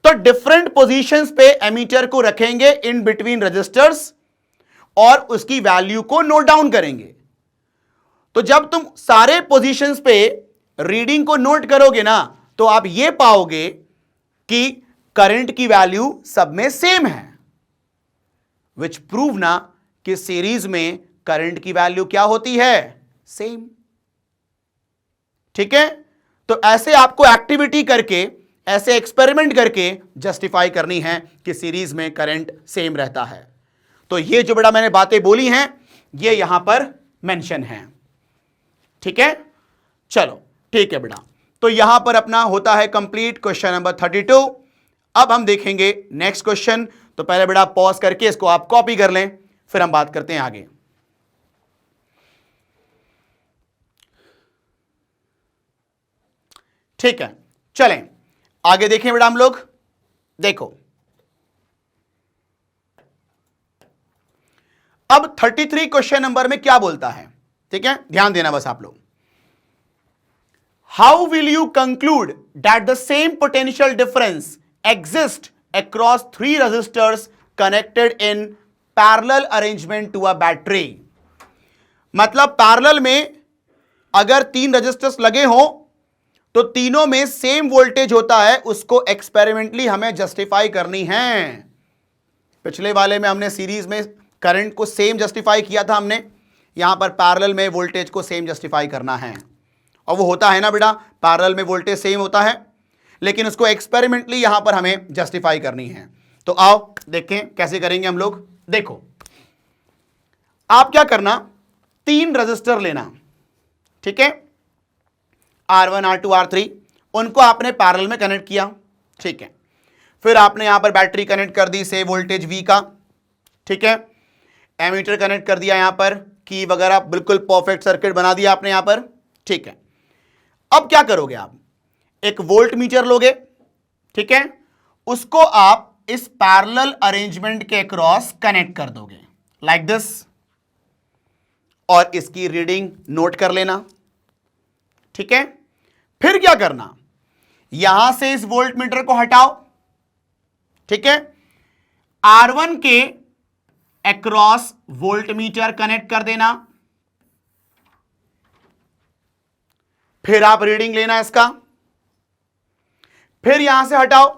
तो डिफरेंट पोजीशंस पे एमीटर को रखेंगे इन बिटवीन रजिस्टर्स और उसकी वैल्यू को नोट डाउन करेंगे। तो जब तुम सारे पोजीशंस पे रीडिंग को नोट करोगे ना, तो आप ये पाओगे कि करंट की वैल्यू सब में सेम है, विच प्रूव ना कि सीरीज में करंट की वैल्यू क्या होती है, सेम। ठीक है, तो ऐसे आपको एक्टिविटी करके, ऐसे एक्सपेरिमेंट करके जस्टिफाई करनी है कि सीरीज में करंट सेम रहता है। तो ये जो बड़ा मैंने बातें बोली हैं ये यहां पर मेंशन है। ठीक है, चलो ठीक है बेटा, तो यहां पर अपना होता है कंप्लीट क्वेश्चन नंबर 32। अब हम देखेंगे नेक्स्ट क्वेश्चन। तो पहले बेटा पॉज करके इसको आप कॉपी कर लें, फिर हम बात करते हैं आगे। ठीक है, चलें आगे देखें बेटा हम लोग। देखो अब 33 क्वेश्चन नंबर में क्या बोलता है, ठीक है, ध्यान देना बस आप लोग। How will you conclude that the same potential difference exist across 3 resistors connected in parallel arrangement to a battery. मतलब पैरेलल में अगर 3 रजिस्टर्स लगे हो तो तीनों में सेम वोल्टेज होता है, उसको एक्सपेरिमेंटली हमें जस्टिफाई करनी है। पिछले वाले में हमने सीरीज में करंट को सेम जस्टिफाई किया था हमने, यहां पर पैरेलल में वोल्टेज को सेम जस्टिफाई करना है, और वो होता है ना बेटा, पैरेलल में वोल्टेज सेम होता है, लेकिन उसको एक्सपेरिमेंटली यहां पर हमें जस्टिफाई करनी है। तो आओ देखें कैसे करेंगे हम लोग। देखो आप क्या करना, 3 रजिस्टर लेना, ठीक है, R1 R2 R3, उनको आपने पैरेलल में कनेक्ट किया, ठीक है, फिर आपने यहां पर बैटरी कनेक्ट कर दी से वोल्टेज V का, ठीक है, एमीटर कनेक्ट कर दिया यहां पर, की वगैरह बिल्कुल परफेक्ट सर्किट बना दिया आपने यहां पर, ठीक है। अब क्या करोगे आप, एक वोल्ट मीटर लोगे, ठीक है, उसको आप इस पैरेलल अरेंजमेंट के अक्रॉस कनेक्ट कर दोगे लाइक दिस, और इसकी रीडिंग नोट कर लेना, ठीक है। फिर क्या करना, यहां से इस वोल्ट मीटर को हटाओ, ठीक है, R1 के अक्रॉस वोल्ट मीटर कनेक्ट कर देना, फिर आप रीडिंग लेना इसका, फिर यहां से हटाओ,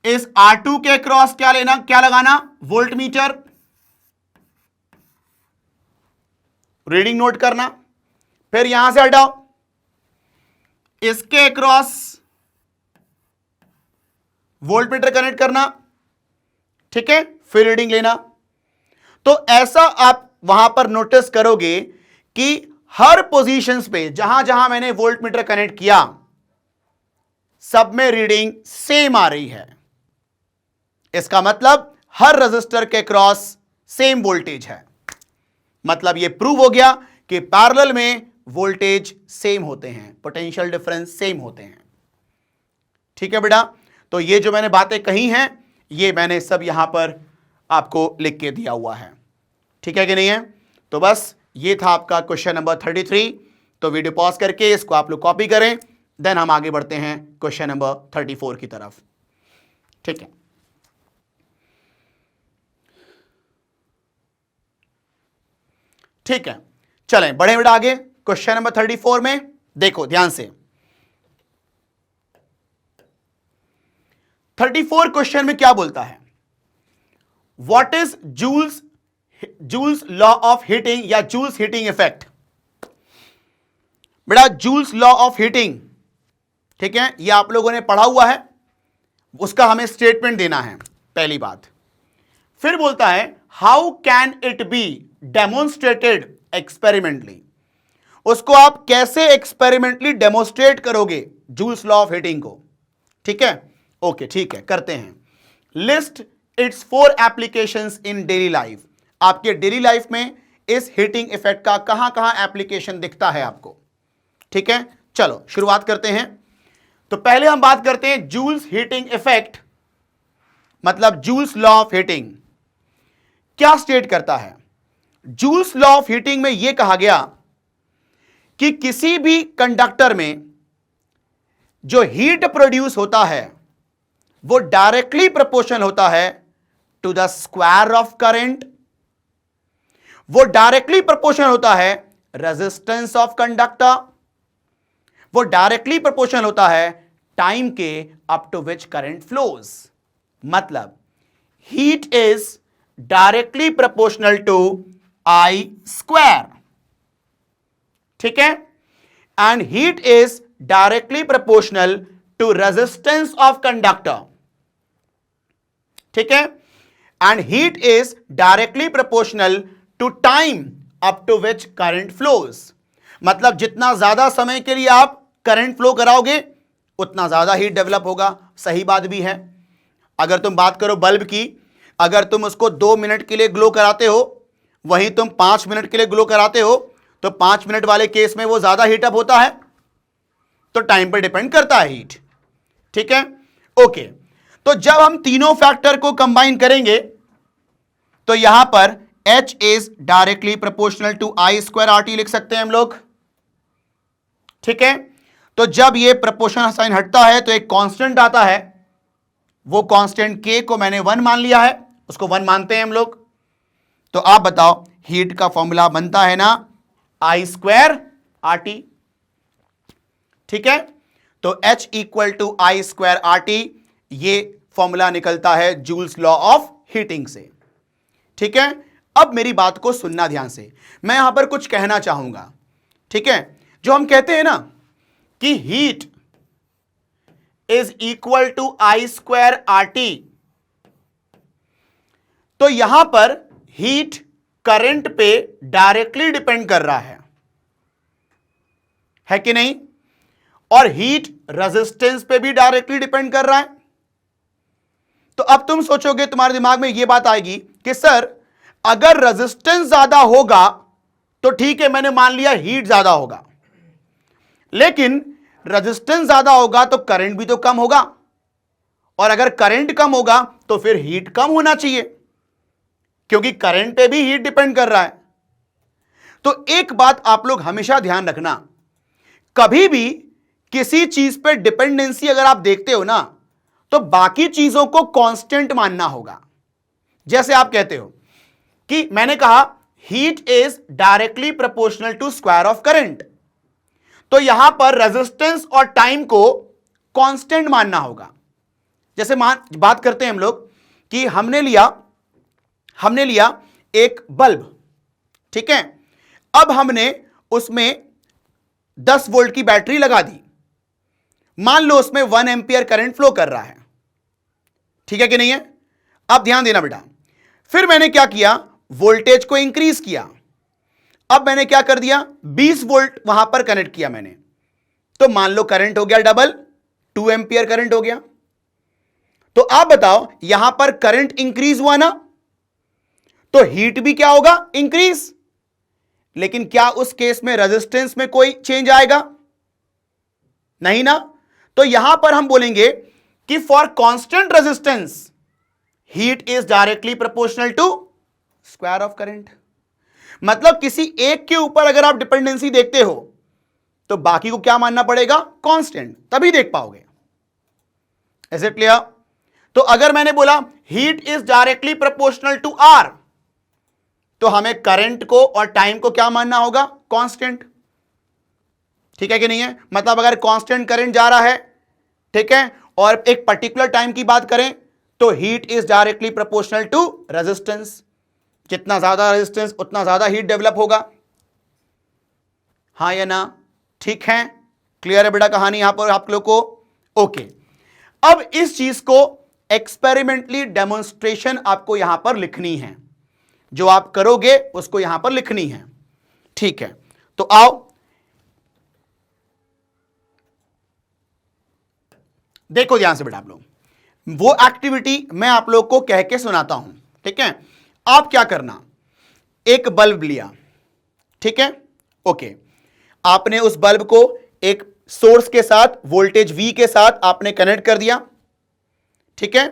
इस R2 के अक्रॉस क्या लेना, क्या लगाना, वोल्ट मीटर, रीडिंग नोट करना, फिर यहां से हटाओ, इसके अक्रॉस वोल्ट मीटर कनेक्ट करना, ठीक है, फिर रीडिंग लेना। तो ऐसा आप वहां पर नोटिस करोगे कि हर पोजीशंस पे जहां जहां मैंने वोल्ट मीटर कनेक्ट किया सब में रीडिंग सेम आ रही है। इसका मतलब हर रजिस्टर के क्रॉस सेम वोल्टेज है, मतलब यह प्रूव हो गया कि पैरेलल में वोल्टेज सेम होते हैं, पोटेंशियल डिफरेंस सेम होते हैं। ठीक है बेटा, तो ये जो मैंने बातें कही हैं ये मैंने सब यहां पर आपको लिख के दिया हुआ है, ठीक है कि नहीं है। तो बस ये था आपका क्वेश्चन नंबर 33। तो वीडियो पॉज करके इसको आप लोग कॉपी करें, देन हम आगे बढ़ते हैं क्वेश्चन नंबर 34 की तरफ, ठीक है। ठीक है, चलें बढ़े बेटा आगे क्वेश्चन नंबर 34 में। देखो ध्यान से, 34 क्वेश्चन में क्या बोलता है, what is joules law of heating या जूल्स हीटिंग इफेक्ट। बेटा जूल्स लॉ ऑफ हीटिंग, ठीक है, ये आप लोगों ने पढ़ा हुआ है, उसका हमें स्टेटमेंट देना है पहली बात। फिर बोलता है how can it be demonstrated experimentally, उसको आप कैसे एक्सपेरिमेंटली डेमोन्स्ट्रेट करोगे जूल्स लॉ ऑफ हीटिंग को, ठीक है। ओके ठीक है, करते हैं। List it's 4 applications in daily life. आपके डेली लाइफ में इस हीटिंग इफेक्ट का कहां कहां एप्लीकेशन दिखता है आपको। ठीक है, चलो शुरुआत करते हैं। तो पहले हम बात करते हैं जूल्स हीटिंग इफेक्ट, मतलब जूल्स लॉ ऑफ हीटिंग क्या स्टेट करता है। जूल्स लॉ ऑफ हीटिंग में यह कहा गया कि किसी भी कंडक्टर में जो हीट प्रोड्यूस होता है वो डायरेक्टली प्रोपोर्शनल होता है to the square of current, वो डायरेक्टली प्रोपोर्शनल होता है रेजिस्टेंस ऑफ कंडक्टर, वो डायरेक्टली प्रोपोर्शनल होता है टाइम के up to which current flows. मतलब heat is directly proportional to I square. ठीक है, and heat is directly proportional to resistance of conductor. ठीक है, and heat is directly proportional to time up to which current flows. मतलब जितना ज्यादा समय के लिए आप करंट फ्लो कराओगे उतना ज्यादा हीट डेवलप होगा। सही बात भी है। अगर तुम बात करो बल्ब की, अगर तुम उसको 2 मिनट के लिए ग्लो कराते हो, वहीं तुम 5 मिनट के लिए ग्लो कराते हो, तो 5 मिनट वाले केस में वो ज्यादा हीटअप होता है। तो टाइम पर डिपेंड करता है हीट। ठीक है, ओके। तो जब हम तीनों फैक्टर को कंबाइन करेंगे तो यहां पर H is directly proportional to I square R T लिख सकते हैं हम लोग। ठीक है, तो जब ये प्रोपोर्शनल साइन हटता है तो एक कांस्टेंट आता है, वो कांस्टेंट K को मैंने 1 मान लिया है, उसको 1 मानते हैं हम लोग। तो आप बताओ हीट का फॉर्मूला बनता है ना आई स्क्वायर आर टी। ठीक है, तो H equal to I square R T, ये फॉर्मूला निकलता है जूल्स लॉ ऑफ हीटिंग से। ठीक है, अब मेरी बात को सुनना ध्यान से, मैं यहां पर कुछ कहना चाहूंगा। ठीक है, जो हम कहते हैं ना कि heat is equal to I square R T, तो यहां पर हीट करंट पे डायरेक्टली डिपेंड कर रहा है कि नहीं, और हीट रेजिस्टेंस पे भी डायरेक्टली डिपेंड कर रहा है। तो अब तुम सोचोगे, तुम्हारे दिमाग में यह बात आएगी कि सर अगर रेजिस्टेंस ज्यादा होगा तो ठीक है, मैंने मान लिया हीट ज्यादा होगा, लेकिन रेजिस्टेंस ज्यादा होगा तो करंट भी तो कम होगा, और अगर करंट कम होगा तो फिर हीट कम होना चाहिए, क्योंकि करंट पे भी हीट डिपेंड कर रहा है। तो एक बात आप लोग हमेशा ध्यान रखना, कभी भी किसी चीज पे डिपेंडेंसी अगर आप देखते हो ना, तो बाकी चीजों को कांस्टेंट मानना होगा। जैसे आप कहते हो कि मैंने कहा heat is directly proportional to square of current, तो यहां पर रेजिस्टेंस और टाइम को कांस्टेंट मानना होगा। जैसे बात करते हैं हम लोग कि हमने लिया एक बल्ब। ठीक है, अब हमने उसमें 10 वोल्ट की बैटरी लगा दी, मान लो उसमें 1 एम्पियर करंट फ्लो कर रहा है। ठीक है कि नहीं है? अब ध्यान देना बेटा, फिर मैंने क्या किया, वोल्टेज को इंक्रीज किया। अब मैंने क्या कर दिया, 20 वोल्ट वहां पर कनेक्ट किया मैंने, तो मान लो करंट हो गया डबल, 2 एम्पियर करंट हो गया। तो आप बताओ यहां पर करंट इंक्रीज हुआ ना, तो हीट भी क्या होगा, इंक्रीज। लेकिन क्या उस केस में रेजिस्टेंस में कोई चेंज आएगा? नहीं ना। तो यहां पर हम बोलेंगे कि for constant resistance heat is directly proportional to square of current. मतलब किसी एक के ऊपर अगर आप डिपेंडेंसी देखते हो तो बाकी को क्या मानना पड़ेगा, कांस्टेंट, तभी देख पाओगे। Is it clear? तो अगर मैंने बोला heat is directly proportional to R, तो हमें करंट को और टाइम को क्या मानना होगा, कांस्टेंट। ठीक है कि नहीं है? मतलब अगर कांस्टेंट करंट जा रहा है, ठीक है, और एक पर्टिकुलर टाइम की बात करें तो heat is directly proportional to resistance. जितना ज्यादा रेजिस्टेंस उतना ज्यादा हीट डेवलप होगा। हाँ या ना? ठीक है, क्लियर है बेटा कहानी यहां पर आप लोग को? ओके, अब इस चीज को एक्सपेरिमेंटली डेमोन्स्ट्रेशन आपको यहां पर लिखनी है, जो आप करोगे उसको यहां पर लिखनी है। ठीक है, तो आओ देखो ध्यान से बेटा आप लोग। वो एक्टिविटी मैं आप लोग को कह के सुनाता हूं, ठीक है। आप क्या करना, एक बल्ब लिया, ठीक है, ओके। आपने उस बल्ब को एक सोर्स के साथ, वोल्टेज V के साथ आपने कनेक्ट कर दिया, ठीक है,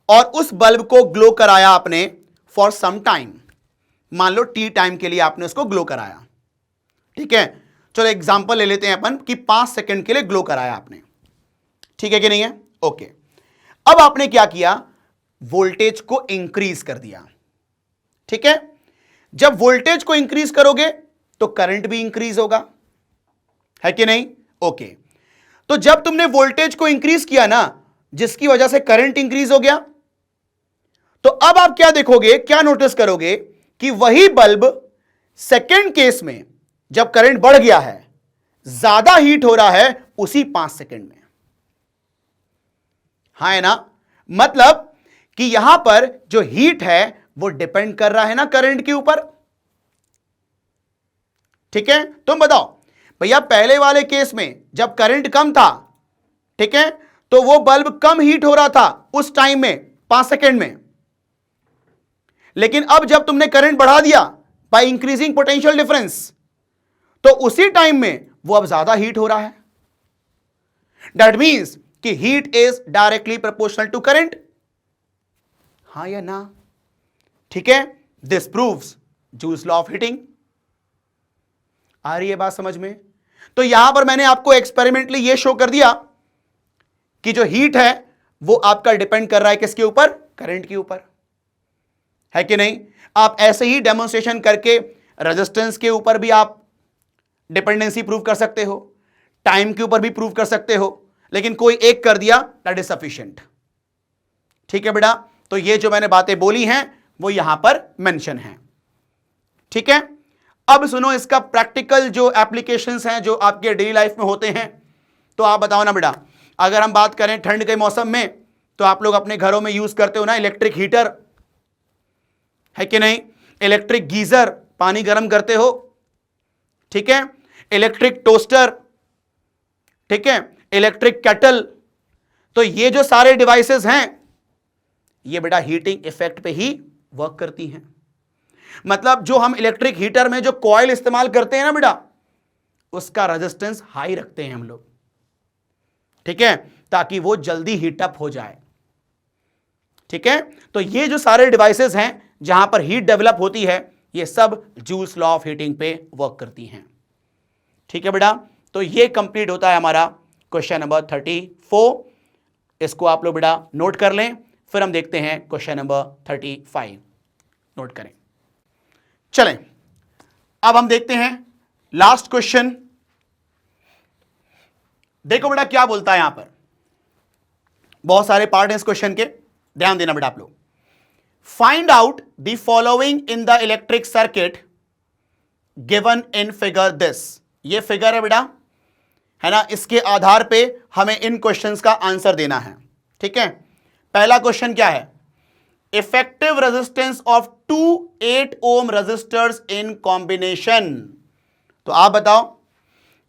और उस बल्ब को ग्लो कराया आपने फॉर सम टाइम, मान लो T टाइम के लिए आपने उसको ग्लो कराया, ठीक है। चलो एग्जांपल ले लेते हैं अपन कि 5 सेकंड के लिए ग्लो कराया आपने, ठीक है कि नहीं है, ओके। अब आपने क्या किया, वोल्टेज को इंक्रीज कर दिया, ठीक है। जब वोल्टेज को इंक्रीज करोगे तो करंट भी इंक्रीज होगा, है कि नहीं, ओके। तो जब तुमने वोल्टेज को इंक्रीज किया ना, जिसकी वजह से करंट इंक्रीज हो गया, तो अब आप क्या देखोगे, क्या नोटिस करोगे कि वही बल्ब सेकेंड केस में जब करंट बढ़ गया है, ज्यादा हीट हो रहा है उसी 5 सेकंड में, हाँ है ना। मतलब कि यहां पर जो हीट है वो डिपेंड कर रहा है ना करंट के ऊपर, ठीक है। तुम बताओ भैया, पहले वाले केस में जब करंट कम था, ठीक है, तो वो बल्ब कम हीट हो रहा था उस टाइम में 5 सेकंड में, लेकिन अब जब तुमने करंट बढ़ा दिया बाय इंक्रीजिंग पोटेंशियल डिफरेंस, तो उसी टाइम में वो अब ज्यादा हीट हो रहा है। दैट मींस कि heat is directly proportional to current, हाँ या ना, ठीक है। This proves Joule's law of heating. आ रही है बात समझ में। तो यहां पर मैंने आपको एक्सपेरिमेंटली यह शो कर दिया कि जो हीट है वो आपका डिपेंड कर रहा है किसके ऊपर, करंट के ऊपर, है कि नहीं। आप ऐसे ही डेमोन्स्ट्रेशन करके रेजिस्टेंस के ऊपर भी आप डिपेंडेंसी प्रूव कर सकते हो, टाइम के ऊपर भी प्रूव कर सकते हो, लेकिन कोई एक कर दिया दैट इज सफिशिएंट, ठीक है बेटा। तो ये जो मैंने बातें बोली हैं वो यहां पर मेंशन है, ठीक है। अब सुनो इसका प्रैक्टिकल जो एप्लीकेशंस हैं जो आपके डेली लाइफ में होते हैं। तो आप बताओ ना बेटा, अगर हम बात करें ठंड के मौसम में, तो आप लोग अपने घरों में यूज करते हो ना इलेक्ट्रिक हीटर, है कि नहीं, इलेक्ट्रिक गीजर, पानी गर्म करते हो, ठीक है, इलेक्ट्रिक टोस्टर, ठीक है, इलेक्ट्रिक केटल। तो ये जो सारे डिवाइसेस हैं ये बेटा हीटिंग इफेक्ट पे ही वर्क करती हैं। मतलब जो हम इलेक्ट्रिक हीटर में जो कॉइल इस्तेमाल करते हैं ना बेटा, उसका रेजिस्टेंस हाई रखते हैं हम लोग, ठीक है, ताकि वो जल्दी हीटअप हो जाए, ठीक है। तो ये जो सारे डिवाइसेस हैं जहां पर हीट डेवलप होती है, ये सब जूल्स लॉ ऑफ हीटिंग पे वर्क करती हैं, ठीक है बेटा। तो ये कंप्लीट होता है हमारा क्वेश्चन नंबर 34। इसको आप लोग बेटा नोट कर लें, फिर हम देखते हैं क्वेश्चन नंबर 35। नोट करें। चलें, अब हम देखते हैं लास्ट क्वेश्चन। देखो बेटा क्या बोलता है यहां पर, बहुत सारे पार्ट हैं इस क्वेश्चन के, ध्यान देना बेटा आप लोग। Find out the following in the electric circuit given in figure this. ये फिगर है बेटा, है ना, इसके आधार पे हमें इन क्वेश्चंस का आंसर देना है, ठीक है। पहला क्वेश्चन क्या है, effective resistance of 2 8 ohm resistors in combination. तो आप बताओ,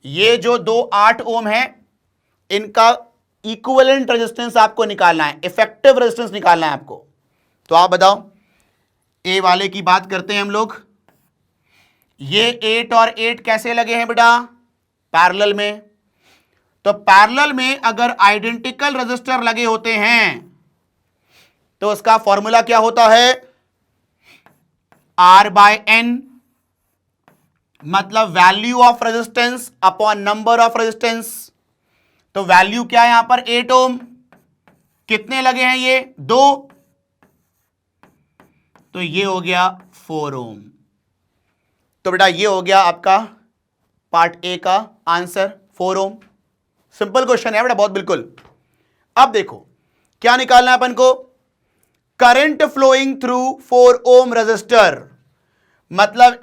ये जो 2 8 ओम है इनका इक्विवेलेंट रेजिस्टेंस आपको निकालना है, इफेक्टिव रेजिस्टेंस निकालना है आपको। तो आप बताओ, ए वाले की बात करते हैं हम लोग। ये 8 और 8 कैसे लगे हैं बेटा, पैरेलल में। तो पैरेलल में अगर आइडेंटिकल रेजिस्टर लगे होते हैं तो उसका फॉर्मूला क्या होता है, R/N, मतलब value of resistance upon number of resistance. तो वैल्यू क्या है यहां पर, 8 ओम, कितने लगे हैं ये, 2, तो ये हो गया 4 ओम। तो बेटा ये हो गया आपका पार्ट ए का आंसर, 4 ओम। सिंपल क्वेश्चन है बेटा बहुत, बिल्कुल। अब देखो क्या निकालना है अपन को, current flowing through 4 ohm resistor, मतलब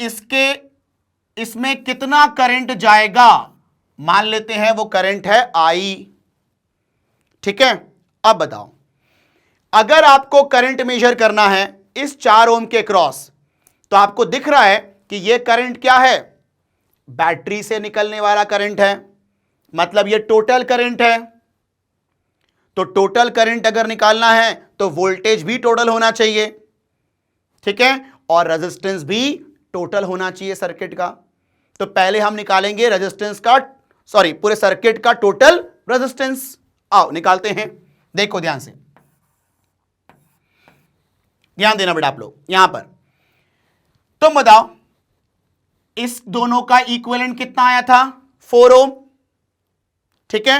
इसमें कितना करंट जाएगा, मान लेते हैं वो करंट है I, ठीक है। अब बताओ, अगर आपको करंट मेजर करना है इस 4 ओम के क्रॉस, तो आपको दिख रहा है कि ये करंट क्या है, बैटरी से निकलने वाला करंट है, मतलब ये टोटल करंट है। तो टोटल करंट अगर निकालना है तो वोल्टेज भी टोटल होना चाहिए, ठीक है, और रेजिस्टेंस भी टोटल होना चाहिए सर्किट का। तो पहले हम निकालेंगे रेजिस्टेंस का, सॉरी पूरे सर्किट का टोटल रेजिस्टेंस। आओ निकालते हैं, देखो ध्यान से, ध्यान देना बेटा आप लोग यहां पर। तुम बताओ इस दोनों का इक्विवेलेंट कितना आया था, 4 ओम, ठीक है।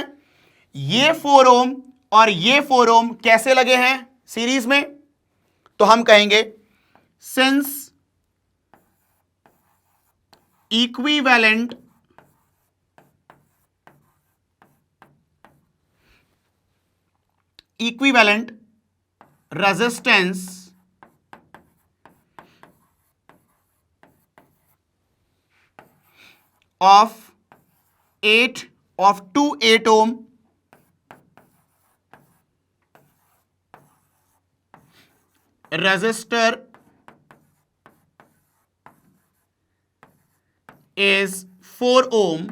ये 4 ओम और ये 4 ओम कैसे लगे हैं, सीरीज में। तो हम कहेंगे since equivalent resistance of 8 ohm resistor is 4 ohm,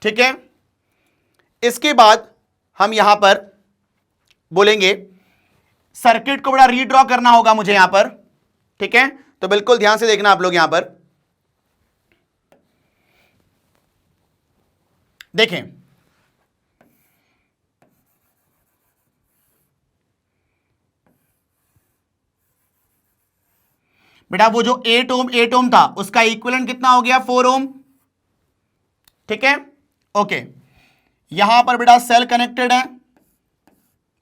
ठीक है। इसके बाद हम यहां पर बोलेंगे सर्किट को बड़ा रीड्रॉ करना होगा मुझे यहां पर, ठीक है। तो बिल्कुल ध्यान से देखना आप लोग, यहां पर देखें, बेटा वो जो 8 ओम था उसका इक्विवेलेंट कितना हो गया, 4 ओम, ठीक है। ओके, यहां पर बेटा सेल कनेक्टेड है,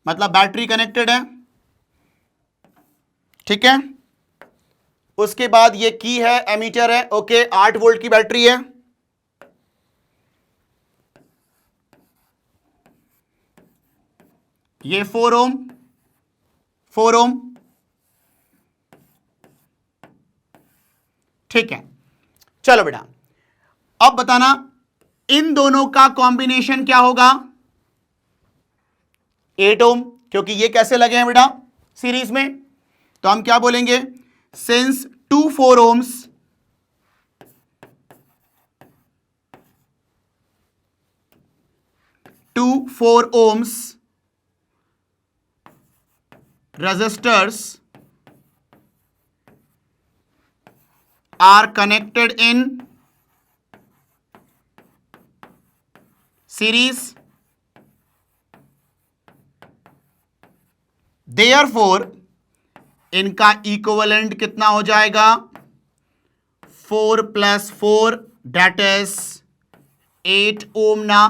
मतलब बैटरी कनेक्टेड है, ठीक है। उसके बाद ये की है, एमीटर है, ओके, 8 वोल्ट की बैटरी है। ये 4 ओम, ठीक है। चलो बेटा अब बताना इन दोनों का कॉम्बिनेशन क्या होगा, 8 ओम, क्योंकि ये कैसे लगे हैं बेटा, सीरीज में। तो हम क्या बोलेंगे, since 2 4 ohms resistors are connected in series, therefore इनका इक्विवेलेंट कितना हो जाएगा, 4 + 4 दैट इज 8 ओम ना,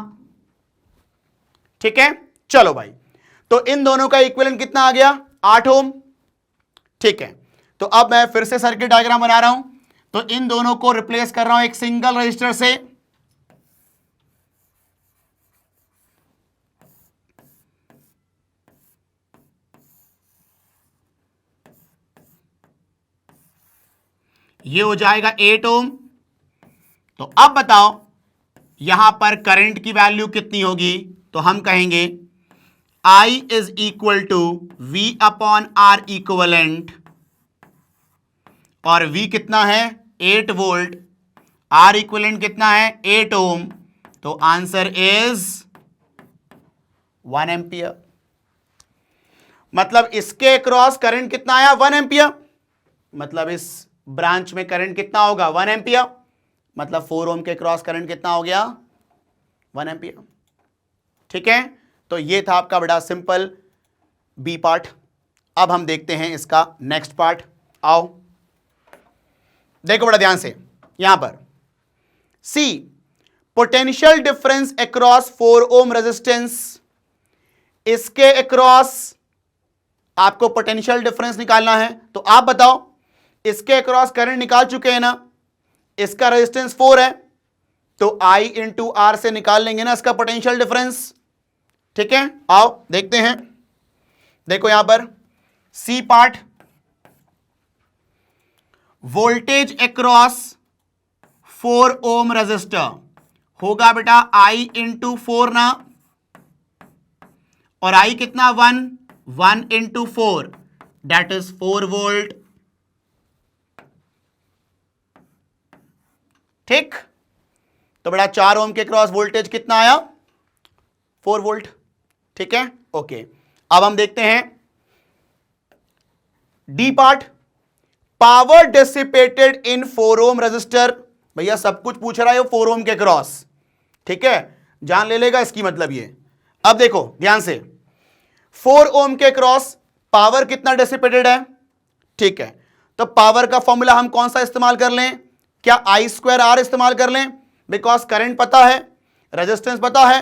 ठीक है। चलो भाई, तो इन दोनों का इक्विवेलेंट कितना आ गया, 8 ओम, ठीक है। तो अब मैं फिर से सर्किट डायग्राम बना रहा हूं, तो इन दोनों को रिप्लेस कर रहा हूं एक सिंगल रजिस्टर से। ये हो जाएगा 8 ओम। तो अब बताओ यहां पर करंट की वैल्यू कितनी होगी, तो हम कहेंगे I is equal to V/R equivalent, और V कितना है, 8 वोल्ट, R इक्विवेलेंट कितना है, 8 ओम। तो आंसर इज 1 एम्पियर। मतलब इसके अक्रॉस करंट कितना आया, 1 एम्पियर। मतलब इस ब्रांच में करंट कितना होगा, 1 एम्पियर। मतलब 4 ओम के क्रॉस करंट कितना हो गया, 1 एम्पियर, ठीक है। तो ये था आपका बड़ा सिंपल बी पार्ट। अब हम देखते हैं इसका नेक्स्ट पार्ट। आओ देखो बड़ा ध्यान से, यहां पर C potential difference across 4 ohm resistance. इसके अक्रॉस आपको पोटेंशियल डिफरेंस निकालना है। तो आप बताओ, इसके अक्रॉस करंट निकाल चुके हैं ना, इसका रेजिस्टेंस 4 है, तो I इंटू आर से निकाल लेंगे ना इसका पोटेंशियल डिफरेंस, ठीक है। आओ देखते हैं, देखो यहां पर C part, voltage across 4 ohm resistor होगा बेटा I इंटू 4 ना, और I कितना, 1 इंटू 4 दैट इज 4 वोल्ट, ठीक। तो बेटा 4 ओम के क्रॉस वोल्टेज कितना आया, 4 वोल्ट, ठीक है, ओके। अब हम देखते हैं D part, power dissipated in 4 ohm resistor. भैया सब कुछ पूछ रहा है 4 ओम के क्रॉस, ठीक है, जान ले लेगा इसकी मतलब ये। अब देखो ध्यान से, 4 ओम के क्रॉस पावर कितना डिसिपेटेड है, ठीक है, तो पावर का फॉर्मूला हम कौन सा इस्तेमाल कर लें, क्या I²R इस्तेमाल कर लें, बिकॉज करंट पता है, रेजिस्टेंस पता है,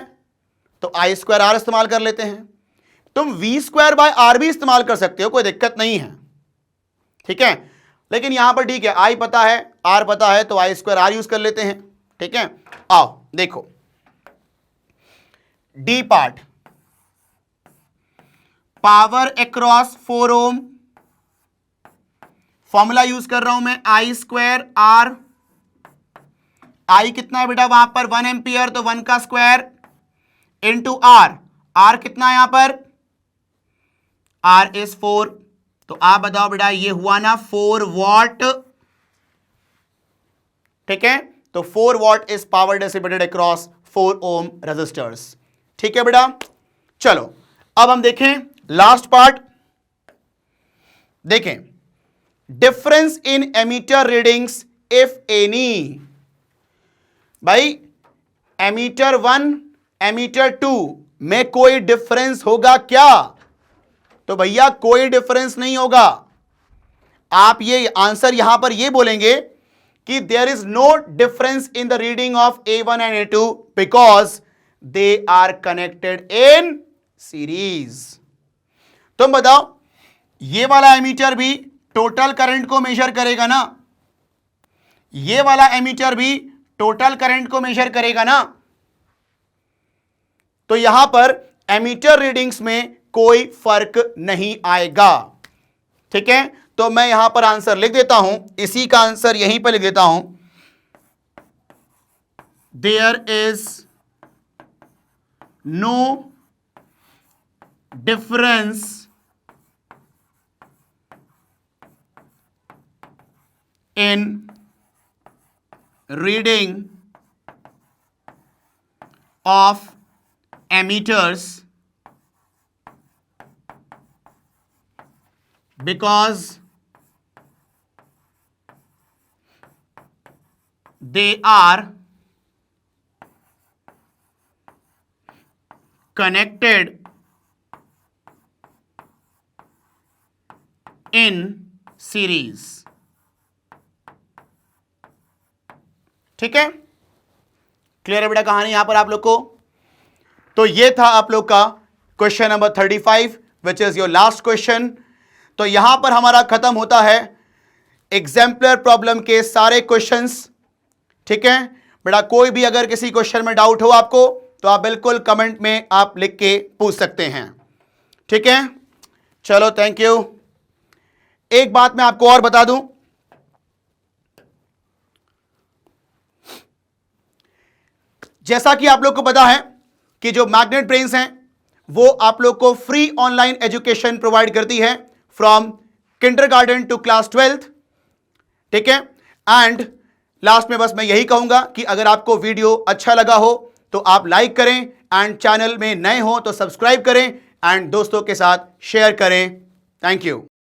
तो I²R इस्तेमाल कर लेते हैं। तुम V²/R भी इस्तेमाल कर सकते हो, कोई दिक्कत नहीं है, ठीक है, लेकिन यहां पर ठीक है, I पता है, R पता है, तो I²R यूज कर लेते हैं, ठीक है। आओ देखो डी पार्ट, पावर अक्रॉस 4 ओम, फॉर्मूला यूज कर रहा हूं मैं I²R। I कितना है बेटा वहां पर 1 एम्पियर, तो 1 का स्क्वायर इंटू R। R कितना है यहां पर, R इज 4, तो आप बताओ बेटा ये हुआ ना 4 वॉट, ठीक है, तो 4 watt is power dissipated across 4 ohm resistors, ठीक है बेटा। चलो अब हम देखें लास्ट पार्ट, देखें difference in ammeter readings if any. भाई एमीटर 1 एमीटर 2 में कोई डिफरेंस होगा क्या, तो भैया कोई डिफरेंस नहीं होगा। आप ये आंसर यहां पर ये बोलेंगे कि there is no difference in the reading of A1 and A2 because they are connected in series. तुम बताओ ये वाला एमीटर भी टोटल करंट को मेजर करेगा ना, ये वाला एमीटर भी टोटल करंट को मेजर करेगा ना, तो यहां पर एमीटर रीडिंग्स में कोई फर्क नहीं आएगा, ठीक है। तो मैं यहां पर आंसर लिख देता हूं, इसी का आंसर यहीं पर लिख देता हूं, there is no difference in reading of emitters because they are connected in series, ठीक है, क्लियर है बेटा कहानी यहां पर आप लोग को। तो ये था आप लोग का question number 35 which is your last question. तो यहां पर हमारा खत्म होता है एग्जाम्पलर प्रॉब्लम के सारे क्वेश्चंस, ठीक है बेटा। कोई भी अगर किसी क्वेश्चन में डाउट हो आपको तो आप बिल्कुल कमेंट में आप लिख के पूछ सकते हैं, ठीक है। चलो थैंक यू। एक बात मैं आपको और बता दूं, जैसा कि आप लोग को पता है कि जो मैग्नेट ब्रेन्स हैं वो आप लोग को फ्री ऑनलाइन एजुकेशन प्रोवाइड करती है from kindergarten to class 12th, ठीक है। एंड लास्ट में बस मैं यही कहूंगा कि अगर आपको वीडियो अच्छा लगा हो तो आप लाइक करें, एंड चैनल में नए हो तो सब्सक्राइब करें, एंड दोस्तों के साथ शेयर करें। Thank you.